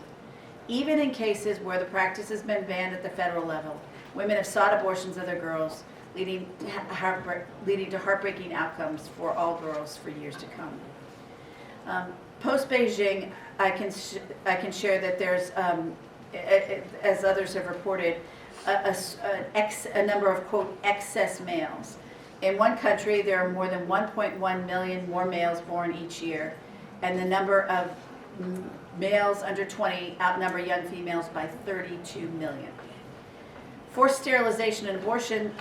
Even in cases where the practice has been banned at the federal level, women have sought abortions of their girls, leading to heartbreaking outcomes for all girls for years to come. Post-Beijing, I can share that there's, as others have reported, a number of, quote, excess males. In one country, there are more than 1.1 million more males born each year, and the number of males under 20 outnumber young females by 32 million. Forced sterilization and abortion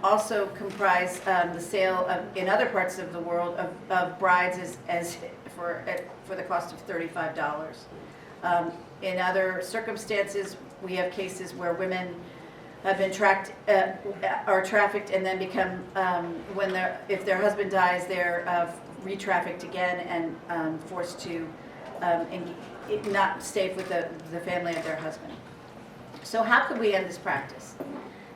also comprise the sale of, in other parts of the world, of brides for the cost of $35. In other circumstances, we have cases where women have been are trafficked and then become, if their husband dies, they're re-trafficked again and forced to not stay with the family of their husband. So how could we end this practice?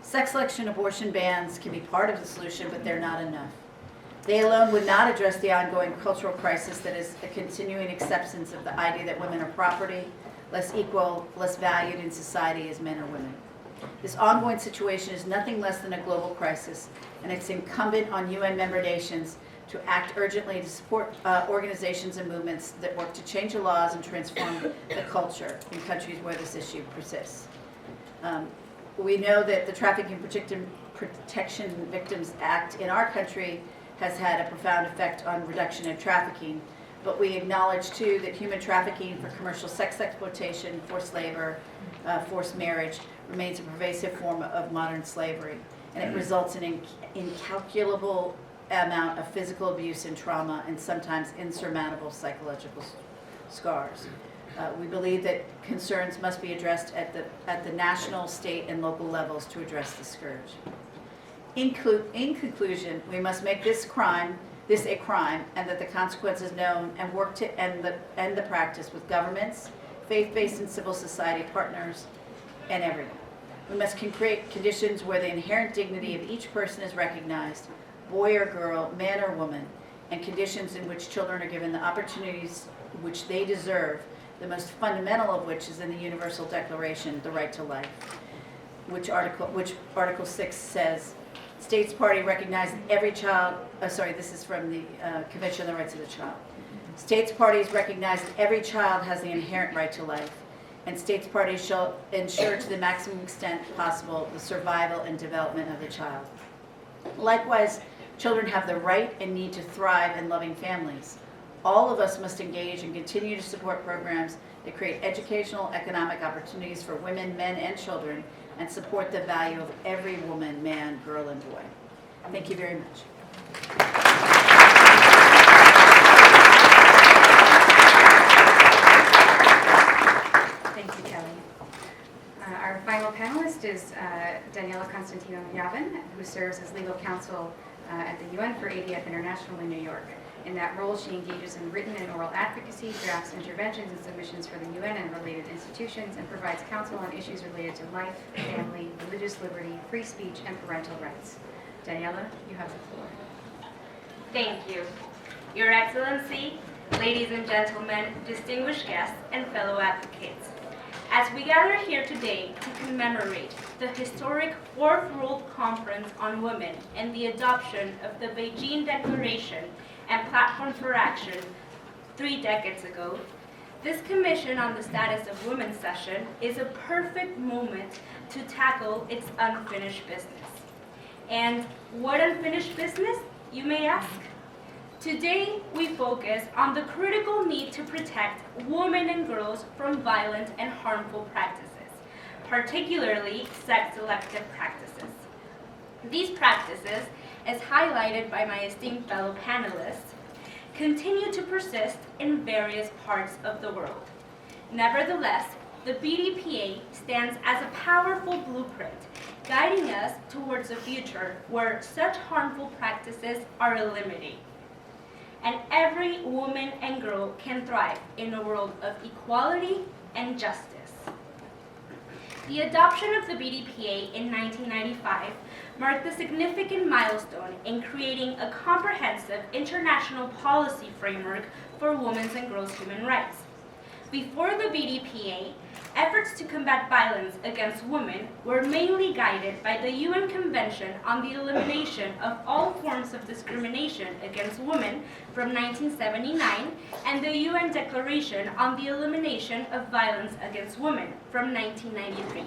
Sex selection abortion bans can be part of the solution, but they're not enough. They alone would not address the ongoing cultural crisis that is a continuing acceptance of the idea that women are property, less equal, less valued in society as men or women. This ongoing situation is nothing less than a global crisis, and it's incumbent on UN member nations to act urgently to support organizations and movements that work to change the laws and transform the culture in countries where this issue persists. We know that the Trafficking Protection Victims Act in our country has had a profound effect on reduction of trafficking, but we acknowledge too that human trafficking for commercial sex exploitation, forced labor, forced marriage remains a pervasive form of modern slavery, and it results in an incalculable amount of physical abuse and trauma and sometimes insurmountable psychological scars. We believe that concerns must be addressed at the national, state, and local levels to address the scourge. In conclusion, we must make this a crime, and that the consequences known, and work to end the practice with governments, faith-based and civil society partners, and everyone. We must create conditions where the inherent dignity of each person is recognized, boy or girl, man or woman, and conditions in which children are given the opportunities which they deserve, the most fundamental of which is in the Universal Declaration, the right to life, which Article 6 says, States Party recognize that every child, this is from the Convention on the Rights of the Child. States parties recognize that every child has the inherent right to life, and states parties shall ensure to the maximum extent possible the survival and development of the child. Likewise, children have the right and need to thrive in loving families. All of us must engage and continue to support programs that create educational, economic opportunities for women, men, and children, and support the value of every woman, man, girl, and boy. Thank you very much. Thank you, Kelly. Our final panelist is Daniela Constantino-Yavin, who serves as legal counsel at the UN for ADF International in New York. In that role, she engages in written and oral advocacy, drafts interventions and submissions for the UN and related institutions, and provides counsel on issues related to life, family, religious liberty, free speech, and parental rights. Daniela, you have the floor. Thank you. Your Excellency, ladies and gentlemen, distinguished guests, and fellow advocates. As we gather here today to commemorate the historic Fourth World Conference on Women and the adoption of the Beijing Declaration and Platform for Action 3 decades ago, this Commission on the Status of Women session is a perfect moment to tackle its unfinished business. And what unfinished business, you may ask? Today, we focus on the critical need to protect women and girls from violent and harmful practices, particularly sex-selective practices. These practices, as highlighted by my esteemed fellow panelists, continue to persist in various parts of the world. Nevertheless, the BDPA stands as a powerful blueprint, guiding us towards a future where such harmful practices are eliminated, and every woman and girl can thrive in a world of equality and justice. The adoption of the BDPA in 1995 marked a significant milestone in creating a comprehensive international policy framework for women's and girls' human rights. Before the BDPA, efforts to combat violence against women were mainly guided by the UN Convention on the Elimination of All Forms of Discrimination Against Women from 1979 and the UN Declaration on the Elimination of Violence Against Women from 1993.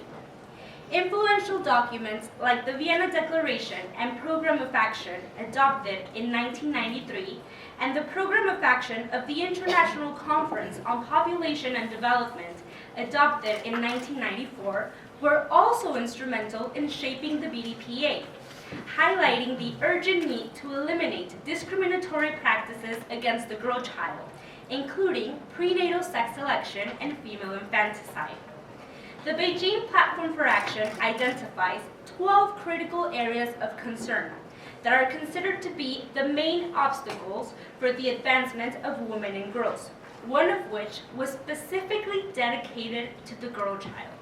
Influential documents like the Vienna Declaration and Program of Action adopted in 1993 and the Program of Action of the International Conference on Population and Development adopted in 1994 were also instrumental in shaping the BDPA, highlighting the urgent need to eliminate discriminatory practices against the girl child, including prenatal sex selection and female infanticide. The Beijing Platform for Action identifies 12 critical areas of concern that are considered to be the main obstacles for the advancement of women and girls, one of which was specifically dedicated to the girl child.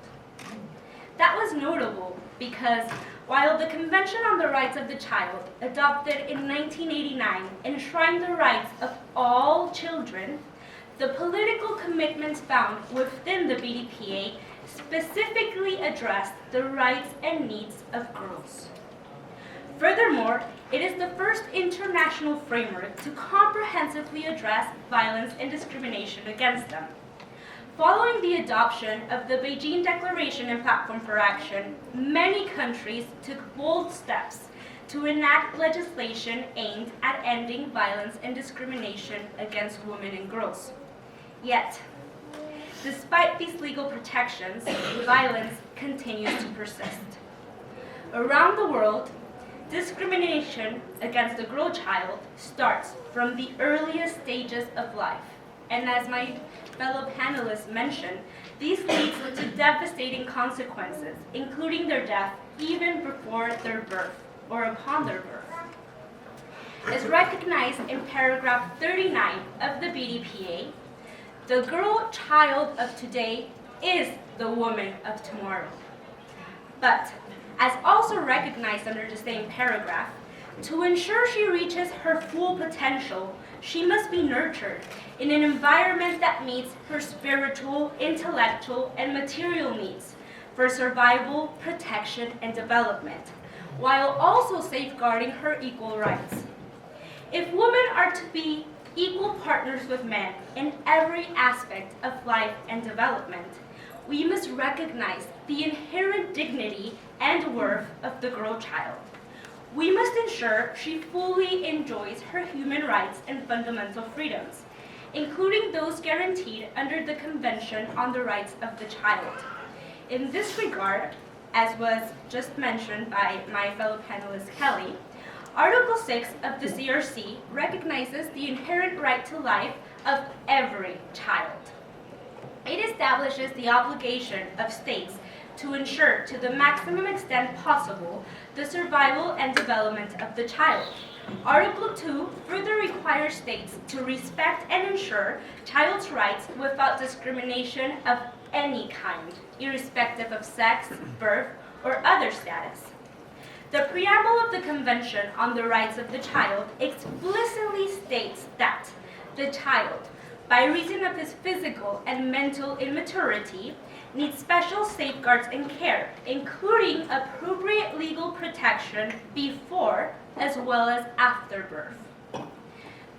That was notable because while the Convention on the Rights of the Child, adopted in 1989, enshrined the rights of all children, the political commitments found within the BDPA specifically addressed the rights and needs of girls. Furthermore, it is the first international framework to comprehensively address violence and discrimination against them. Following the adoption of the Beijing Declaration and Platform for Action, many countries took bold steps to enact legislation aimed at ending violence and discrimination against women and girls. Yet, despite these legal protections, violence continues to persist. Around the world, discrimination against the girl child starts from the earliest stages of life. And as my fellow panelists mentioned, these lead to devastating consequences, including their death even before their birth or upon their birth. As recognized in paragraph 39 of the BDPA, the girl child of today is the woman of tomorrow. But, as also recognized under the same paragraph, to ensure she reaches her full potential, she must be nurtured in an environment that meets her spiritual, intellectual, and material needs for survival, protection, and development, while also safeguarding her equal rights. If women are to be equal partners with men in every aspect of life and development, we must recognize the inherent dignity and worth of the girl child. We must ensure she fully enjoys her human rights and fundamental freedoms, including those guaranteed under the Convention on the Rights of the Child. In this regard, as was just mentioned by my fellow panelist Kelly, Article 6 of the CRC recognizes the inherent right to life of every child. It establishes the obligation of states to ensure to the maximum extent possible the survival and development of the child. Article 2 further requires states to respect and ensure child's rights without discrimination of any kind, irrespective of sex, birth, or other status. The preamble of the Convention on the Rights of the Child explicitly states that the child, by reason of his physical and mental immaturity, needs special safeguards and care, including appropriate legal protection before as well as after birth.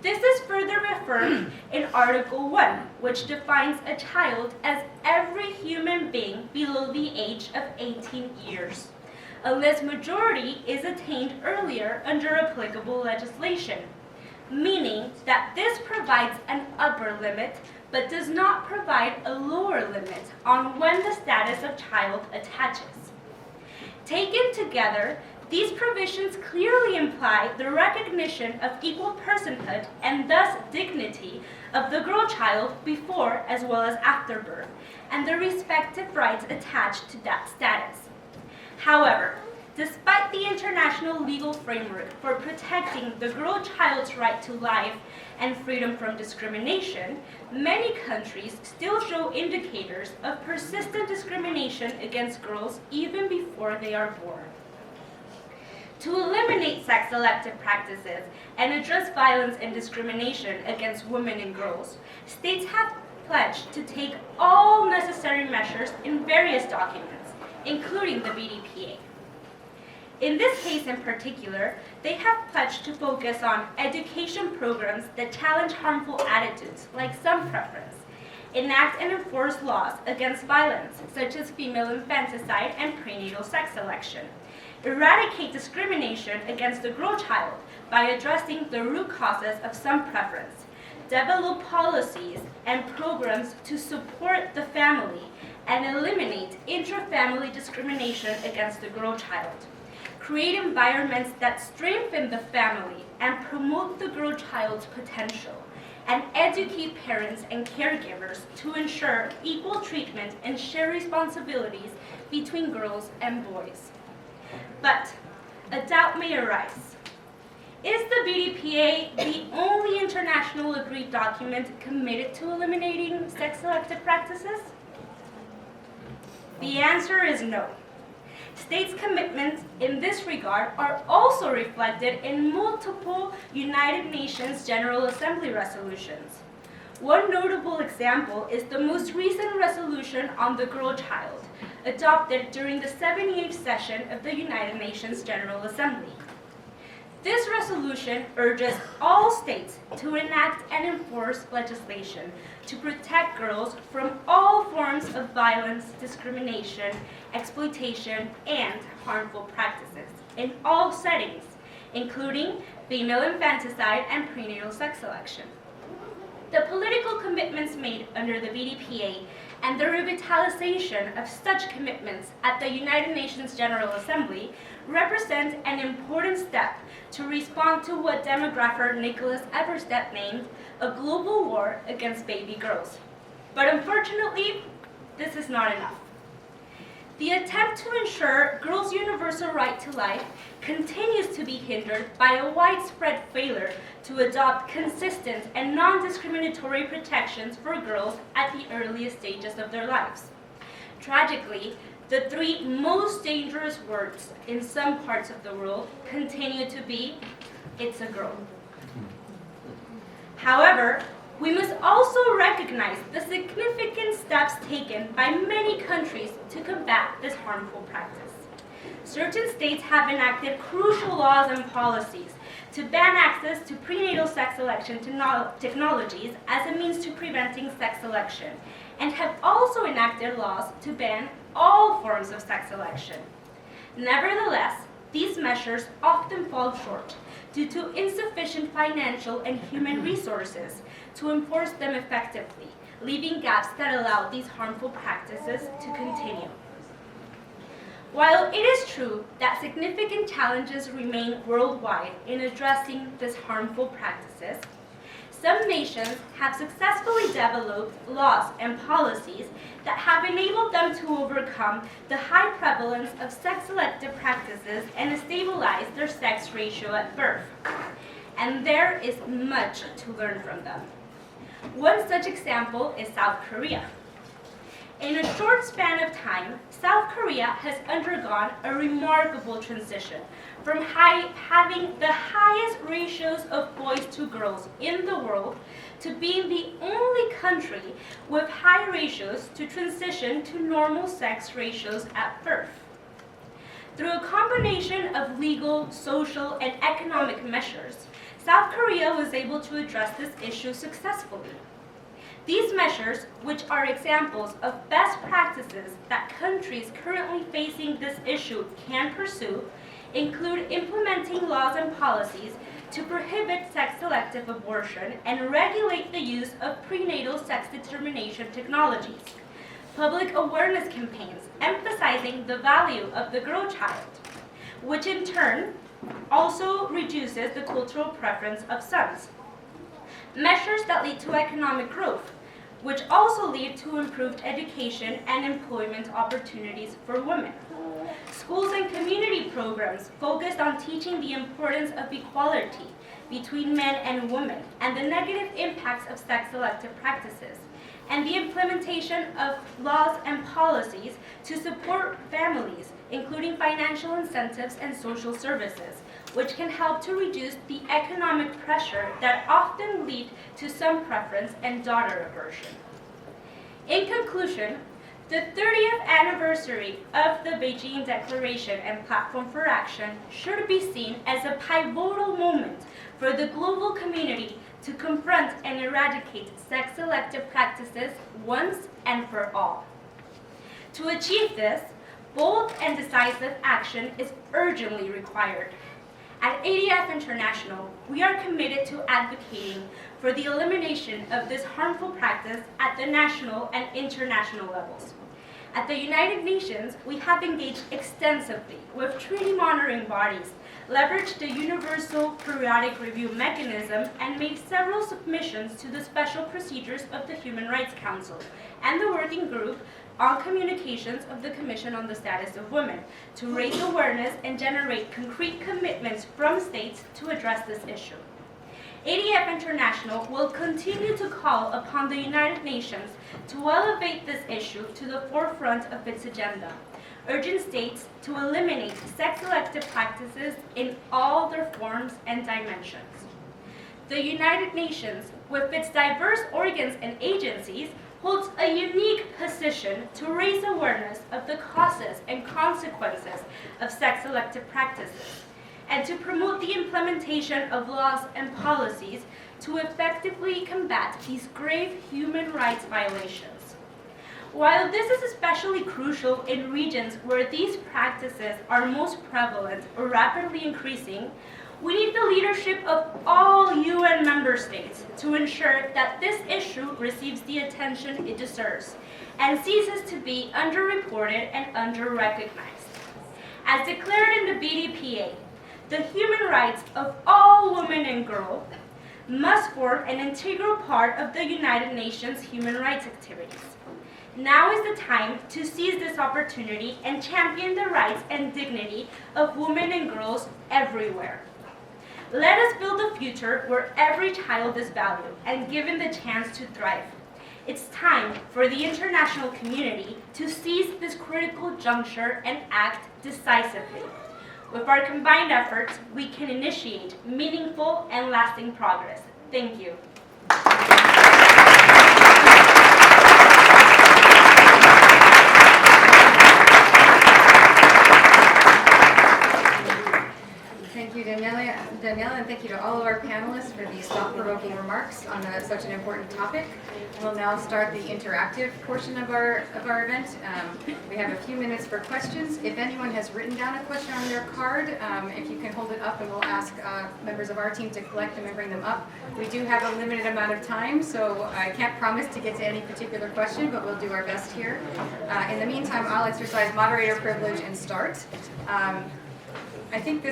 This is further reaffirmed in Article 1, which defines a child as every human being below the age of 18 years, unless majority is attained earlier under applicable legislation, meaning that this provides an upper limit but does not provide a lower limit on when the status of child attaches. Taken together, these provisions clearly imply the recognition of equal personhood and thus dignity of the girl child before as well as after birth, and the respective rights attached to that status. However, despite the international legal framework for protecting the girl child's right to life and freedom from discrimination, many countries still show indicators of persistent discrimination against girls even before they are born. To eliminate sex-selective practices and address violence and discrimination against women and girls, states have pledged to take all necessary measures in various documents, including the BDPA. In this case in particular, they have pledged to focus on education programs that challenge harmful attitudes like some preference, enact and enforce laws against violence such as female infanticide and prenatal sex selection, eradicate discrimination against the girl child by addressing the root causes of some preference, develop policies and programs to support the family, and eliminate intra-family discrimination against the girl child. Create environments that strengthen the family and promote the girl child's potential, and educate parents and caregivers to ensure equal treatment and share responsibilities between girls and boys. But a doubt may arise. Is the BDPA the only international agreed document committed to eliminating sex-selective practices? The answer is no. States' commitments in this regard are also reflected in multiple United Nations General Assembly resolutions. One notable example is the most recent resolution on the girl child, adopted during the 78th session of the United Nations General Assembly. This resolution urges all states to enact and enforce legislation to protect girls from all forms of violence, discrimination, exploitation, and harmful practices in all settings, including female infanticide and prenatal sex selection. The political commitments made under the BDPA and the revitalization of such commitments at the United Nations General Assembly represent an important step to respond to what demographer Nicholas Everstedt named a global war against baby girls. But unfortunately, this is not enough. The attempt to ensure girls' universal right to life continues to be hindered by a widespread failure to adopt consistent and non-discriminatory protections for girls at the earliest stages of their lives. Tragically, the three most dangerous words in some parts of the world continue to be, "It's a girl." However, we must also recognize the significant steps taken by many countries to combat this harmful practice. Certain states have enacted crucial laws and policies to ban access to prenatal sex selection technologies as a means to preventing sex selection, and have also enacted laws to ban all forms of sex selection. Nevertheless, these measures often fall short due to insufficient financial and human resources to enforce them effectively, leaving gaps that allow these harmful practices to continue. While it is true that significant challenges remain worldwide in addressing these harmful practices, some nations have successfully developed laws and policies that have enabled them to overcome the high prevalence of sex-selective practices and stabilize their sex ratio at birth. And there is much to learn from them. One such example is South Korea. In a short span of time, South Korea has undergone a remarkable transition from having the highest ratios of boys to girls in the world to being the only country with high ratios to transition to normal sex ratios at birth. Through a combination of legal, social, and economic measures, South Korea was able to address this issue successfully. These measures, which are examples of best practices that countries currently facing this issue can pursue, include implementing laws and policies to prohibit sex-selective abortion and regulate the use of prenatal sex determination technologies, public awareness campaigns emphasizing the value of the girl child, which in turn also reduces the cultural preference of sons, measures that lead to economic growth, which also lead to improved education and employment opportunities for women. Schools and community programs focused on teaching the importance of equality between men and women and the negative impacts of sex-selective practices, and the implementation of laws and policies to support families, including financial incentives and social services, which can help to reduce the economic pressure that often lead to son preference and daughter aversion. In conclusion, the 30th anniversary of the Beijing Declaration and Platform for Action should be seen as a pivotal moment for the global community to confront and eradicate sex-selective practices once and for all. To achieve this, bold and decisive action is urgently required. At ADF International, we are committed to advocating for the elimination of this harmful practice at the national and international levels. At the United Nations, we have engaged extensively with treaty monitoring bodies, leveraged the Universal Periodic Review Mechanism, and made several submissions to the Special Procedures of the Human Rights Council and the Working Group on Communications of the Commission on the Status of Women to raise awareness and generate concrete commitments from states to address this issue. ADF International will continue to call upon the United Nations to elevate this issue to the forefront of its agenda, urging states to eliminate sex-selective practices in all their forms and dimensions. The United Nations, with its diverse organs and agencies, holds a unique position to raise awareness of the causes and consequences of sex-selective practices, and to promote the implementation of laws and policies to effectively combat these grave human rights violations. While this is especially crucial in regions where these practices are most prevalent or rapidly increasing, we need the leadership of all UN member states to ensure that this issue receives the attention it deserves and ceases to be underreported and under-recognized. As declared in the BDPA, the human rights of all women and girls must form an integral part of the United Nations human rights activities. Now is the time to seize this opportunity and champion the rights and dignity of women and girls everywhere. Let us build a future where every child is valued and given the chance to thrive. It's time for the international community to seize this critical juncture and act decisively. With our combined efforts, we can initiate meaningful and lasting progress. Thank you. Thank you, Daniela. Danielle, and thank you to all of our panelists for these thought-provoking remarks on such an important topic. We'll now start the interactive portion of our event. We have a few minutes for questions. If anyone has written down a question on their card, if you can hold it up, and we'll ask members of our team to collect them and bring them up. We do have a limited amount of time, so I can't promise to get to any particular question, but we'll do our best here. In the meantime, I'll exercise moderator privilege and start. I think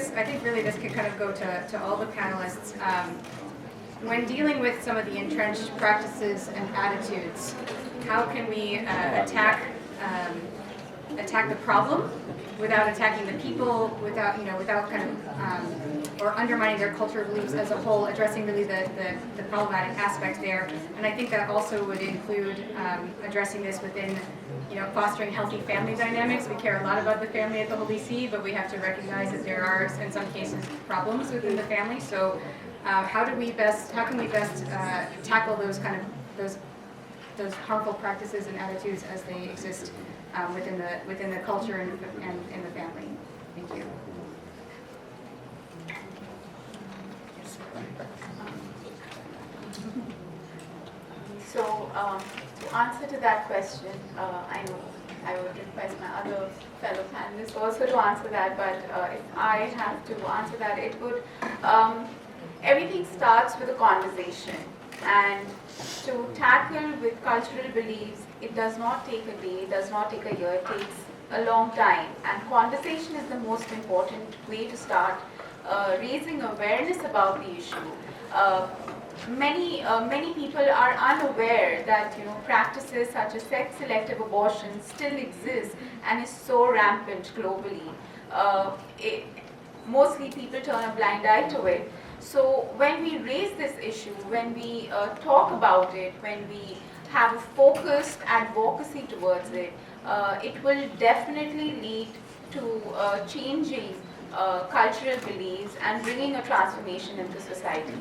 really this could kind of go to all the panelists. When dealing with some of the entrenched practices and attitudes, how can we attack the problem without attacking the people, without kind of or undermining their cultural beliefs as a whole, addressing really the problematic aspect there. And I think that also would include addressing this within fostering healthy family dynamics. We care a lot about the family at the Holy See, but we have to recognize that there are, in some cases, problems within the family. So, how can we best tackle those those harmful practices and attitudes as they exist within the culture and in the family? Thank you. So, to answer to that question, I know I would request my other fellow panelists also to answer that, but if I have to answer that, it would, everything starts with a conversation. And to tackle with cultural beliefs, it does not take a day, it does not take a year, it takes a long time. And conversation is the most important way to start raising awareness about the issue. Many people are unaware that practices such as sex-selective abortion still exist and is so rampant globally. Mostly people turn a blind eye to it. So when we raise this issue, when we talk about it, when we have a focused advocacy towards it, it will definitely lead to changing cultural beliefs and bringing a transformation into society.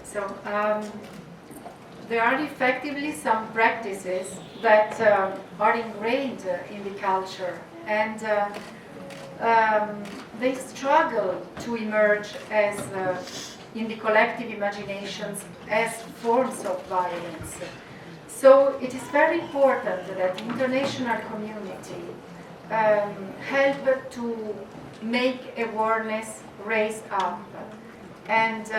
So there are effectively some practices that are ingrained in the culture, and they struggle to emerge as in the collective imaginations as forms of violence. So it is very important that the international community help to make awareness raise up, and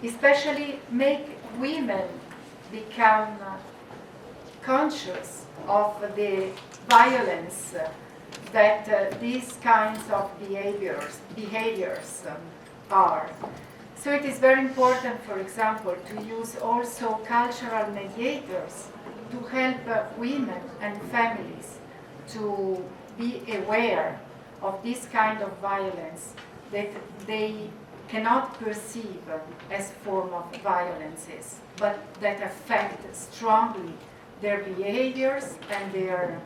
especially make women become conscious of the violence that these kinds of behaviors are. So it is very important, for example, to use also cultural mediators to help women and families to be aware of this kind of violence that they cannot perceive as form of violences, but that affect strongly their behaviors and their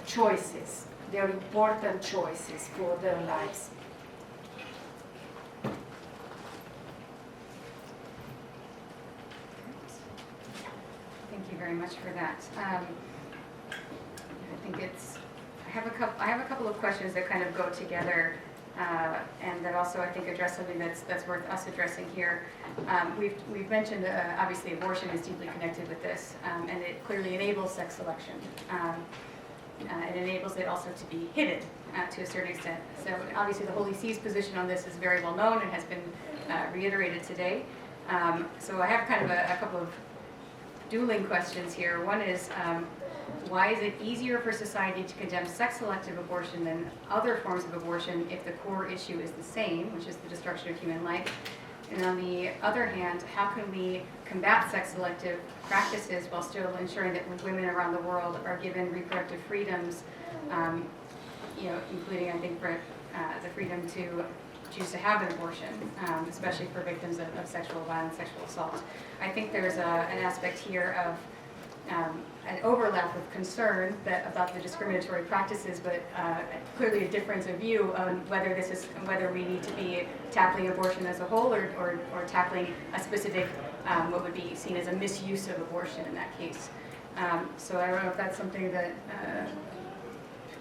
choices, their important choices for their lives. Thank you very much for that. I think I have a couple of questions that kind of go together. And that also, I think, address something that's worth us addressing here. We've mentioned, obviously, abortion is deeply connected with this, and it clearly enables sex selection. It enables it also to be hidden to a certain extent. So obviously, the Holy See's position on this is very well known and has been reiterated today. So I have kind of a couple of dueling questions here. One is, why is it easier for society to condemn sex-selective abortion than other forms of abortion if the core issue is the same, which is the destruction of human life? And on the other hand, how can we combat sex-selective practices while still ensuring that women around the world are given reproductive freedoms, including, I think, for the freedom to choose to have an abortion, especially for victims of sexual violence, sexual assault? I think there's an aspect here of an overlap of concern about the discriminatory practices, but clearly a difference of view on whether we need to be tackling abortion as a whole or tackling a specific what would be seen as a misuse of abortion in that case. So I don't know if that's something that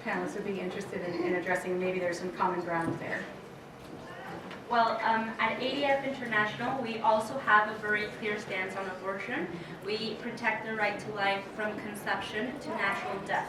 panelists would be interested in addressing. Maybe there's some common ground there. Well, at ADF International, we also have a very clear stance on abortion. We protect the right to life from conception to natural death.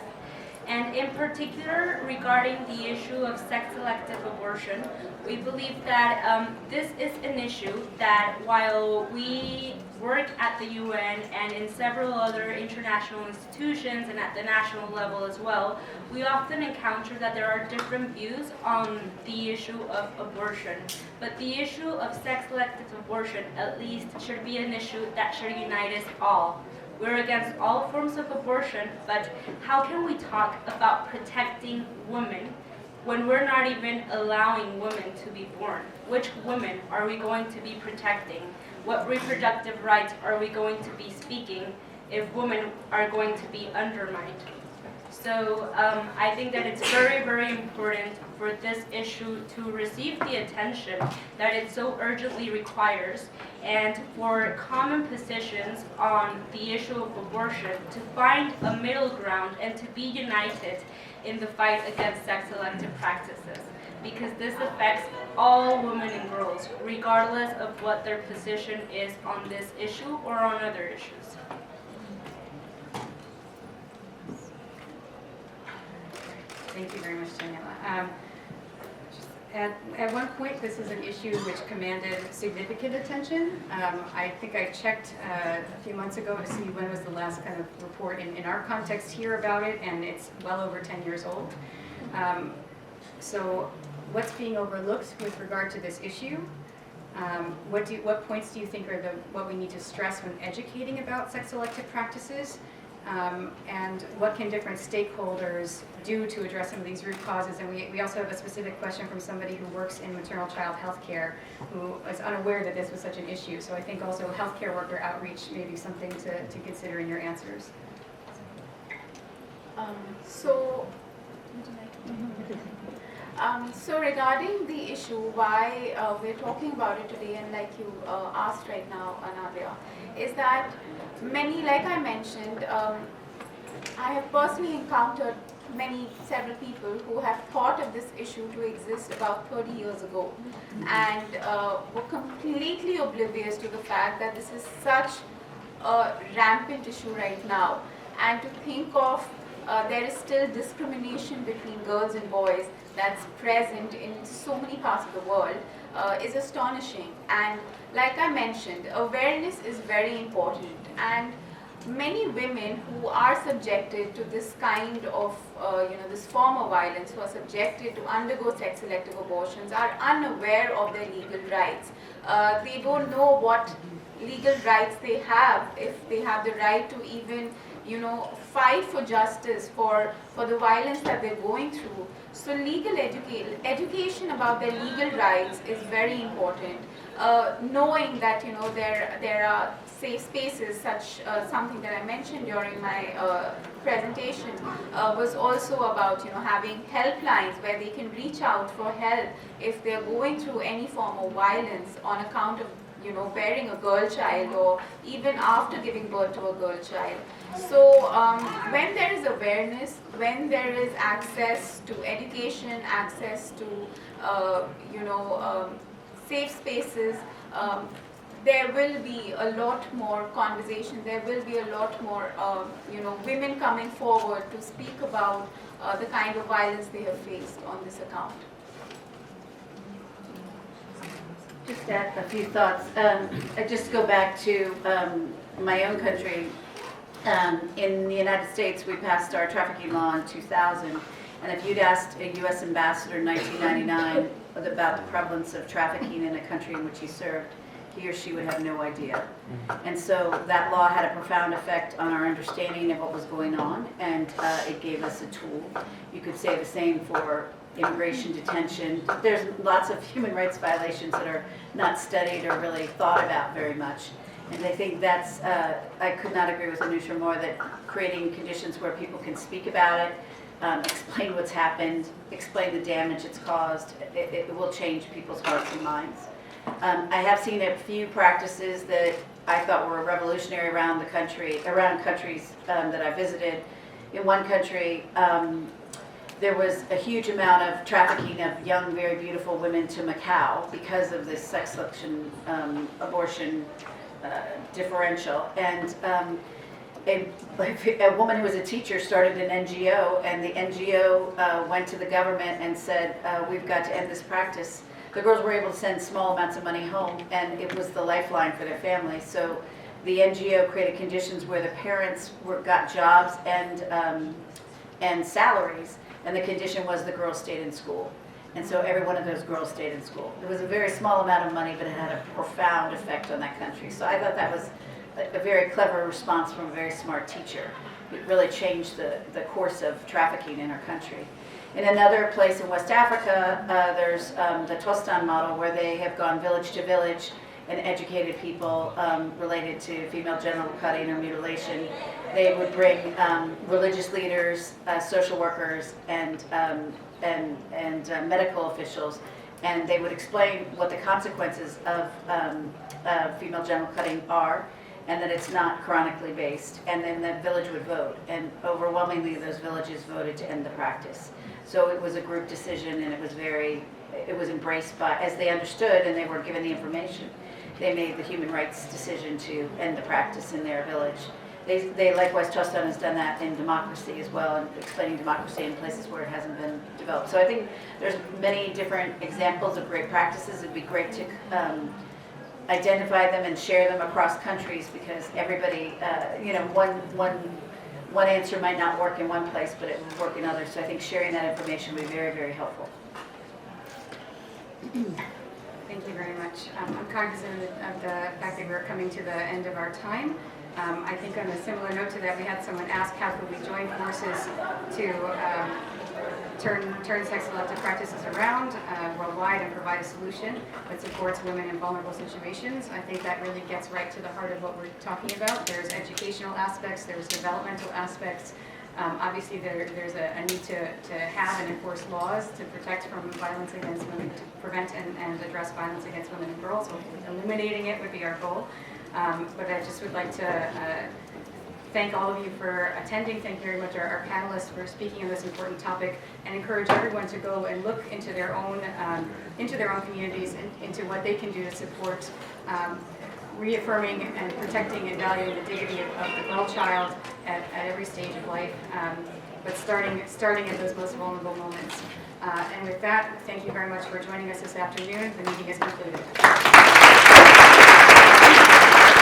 And in particular, regarding the issue of sex-selective abortion, we believe that this is an issue that while we work at the UN and in several other international institutions and at the national level as well, we often encounter that there are different views on the issue of abortion. But the issue of sex-selective abortion, at least, should be an issue that should unite us all. We're against all forms of abortion, but how can we talk about protecting women when we're not even allowing women to be born? Which women are we going to be protecting? What reproductive rights are we going to be speaking if women are going to be undermined? So I think that it's very, very important for this issue to receive the attention that it so urgently requires, and for common positions on the issue of abortion to find a middle ground and to be united in the fight against sex-selective practices, because this affects all women and girls, regardless of what their position is on this issue or on other issues. Thank you very much, Daniela. At one point, this is an issue which commanded significant attention. I think I checked a few months ago to see when was the last kind of report in our context here about it, and it's well over 10 years old. So what's being overlooked with regard to this issue? What points do you think are what we need to stress when educating about sex-selective practices? And what can different stakeholders do to address some of these root causes? And we also have a specific question from somebody who works in maternal child health care who is unaware that this was such an issue. So I think also healthcare worker outreach may be something to consider in your answers. So regarding the issue, why we're talking about it today, and like you asked right now, Nadia, is that like I mentioned, I have personally encountered several people who have thought of this issue to exist about 30 years ago, and were completely oblivious to the fact that this is such a rampant issue right now, and to think of there is still discrimination between girls and boys that's present in so many parts of the world is astonishing. And like I mentioned, awareness is very important, and many women who are subjected to this kind of this form of violence, who are subjected to undergo sex-selective abortions, are unaware of their legal rights. They don't know what legal rights they have, if they have the right to even fight for justice for the violence that they're going through. So legal education about their legal rights is very important. Knowing that there are safe spaces, such something that I mentioned during my presentation was also about having helplines where they can reach out for help if they're going through any form of violence on account of bearing a girl child, or even after giving birth to a girl child. So when there is awareness, when there is access to education, access to safe spaces, there will be a lot more conversation, there will be a lot more women coming forward to speak about the kind of violence they have faced on this account. Just add a few thoughts. I just go back to my own country. In the United States, we passed our trafficking law in 2000, and if you'd asked a U.S. ambassador in 1999 about the prevalence of trafficking in a country in which he served, he or she would have no idea. And so that law had a profound effect on our understanding of what was going on, and it gave us a tool. You could say the same for immigration detention. There's lots of human rights violations that are not studied or really thought about very much. And I think that's, I could not agree with Anusha more, that creating conditions where people can speak about it, explain what's happened, explain the damage it's caused, it will change people's hearts and minds. I have seen a few practices that I thought were revolutionary around the country, around countries that I visited. In one country, there was a huge amount of trafficking of young, very beautiful women to Macau because of this sex selection abortion differential. And a woman who was a teacher started an NGO, and the NGO went to the government and said, we've got to end this practice. The girls were able to send small amounts of money home, and it was the lifeline for their families. So the NGO created conditions where the parents got jobs and salaries, and the condition was the girls stayed in school. And so every one of those girls stayed in school. It was a very small amount of money, but it had a profound effect on that country. So I thought that was a very clever response from a very smart teacher. It really changed the course of trafficking in our country. In another place in West Africa, there's the Tostan model, where they have gone village to village and educated people related to female genital cutting or mutilation. They would bring religious leaders, social workers, and medical officials, and they would explain what the consequences of female genital cutting are, and that it's not chronically based. And then the village would vote, and overwhelmingly those villages voted to end the practice. So it was a group decision, and it was embraced by, as they understood and they were given the information, they made the human rights decision to end the practice in their village. They likewise, Tostan has done that in democracy as well, and explaining democracy in places where it hasn't been developed. So I think there's many different examples of great practices. It'd be great to identify them and share them across countries, because everybody, one answer might not work in one place, but it would work in others. So I think sharing that information would be very, very helpful. Thank you very much. I'm cognizant of the fact that we're coming to the end of our time. I think on a similar note to that, we had someone ask how could we join forces to turn sex-selective practices around worldwide and provide a solution that supports women in vulnerable situations. I think that really gets right to the heart of what we're talking about. There's educational aspects, there's developmental aspects. Obviously, there's a need to have and enforce laws to protect from violence against women, to prevent and address violence against women and girls. Hopefully, eliminating it would be our goal. But I just would like to thank all of you for attending. Thank very much our panelists for speaking on this important topic, and encourage everyone to go and look into their own communities and into what they can do to support reaffirming and protecting and valuing the dignity of the girl child at every stage of life, but starting at those most vulnerable moments. And with that, thank you very much for joining us this afternoon. The meeting is concluded.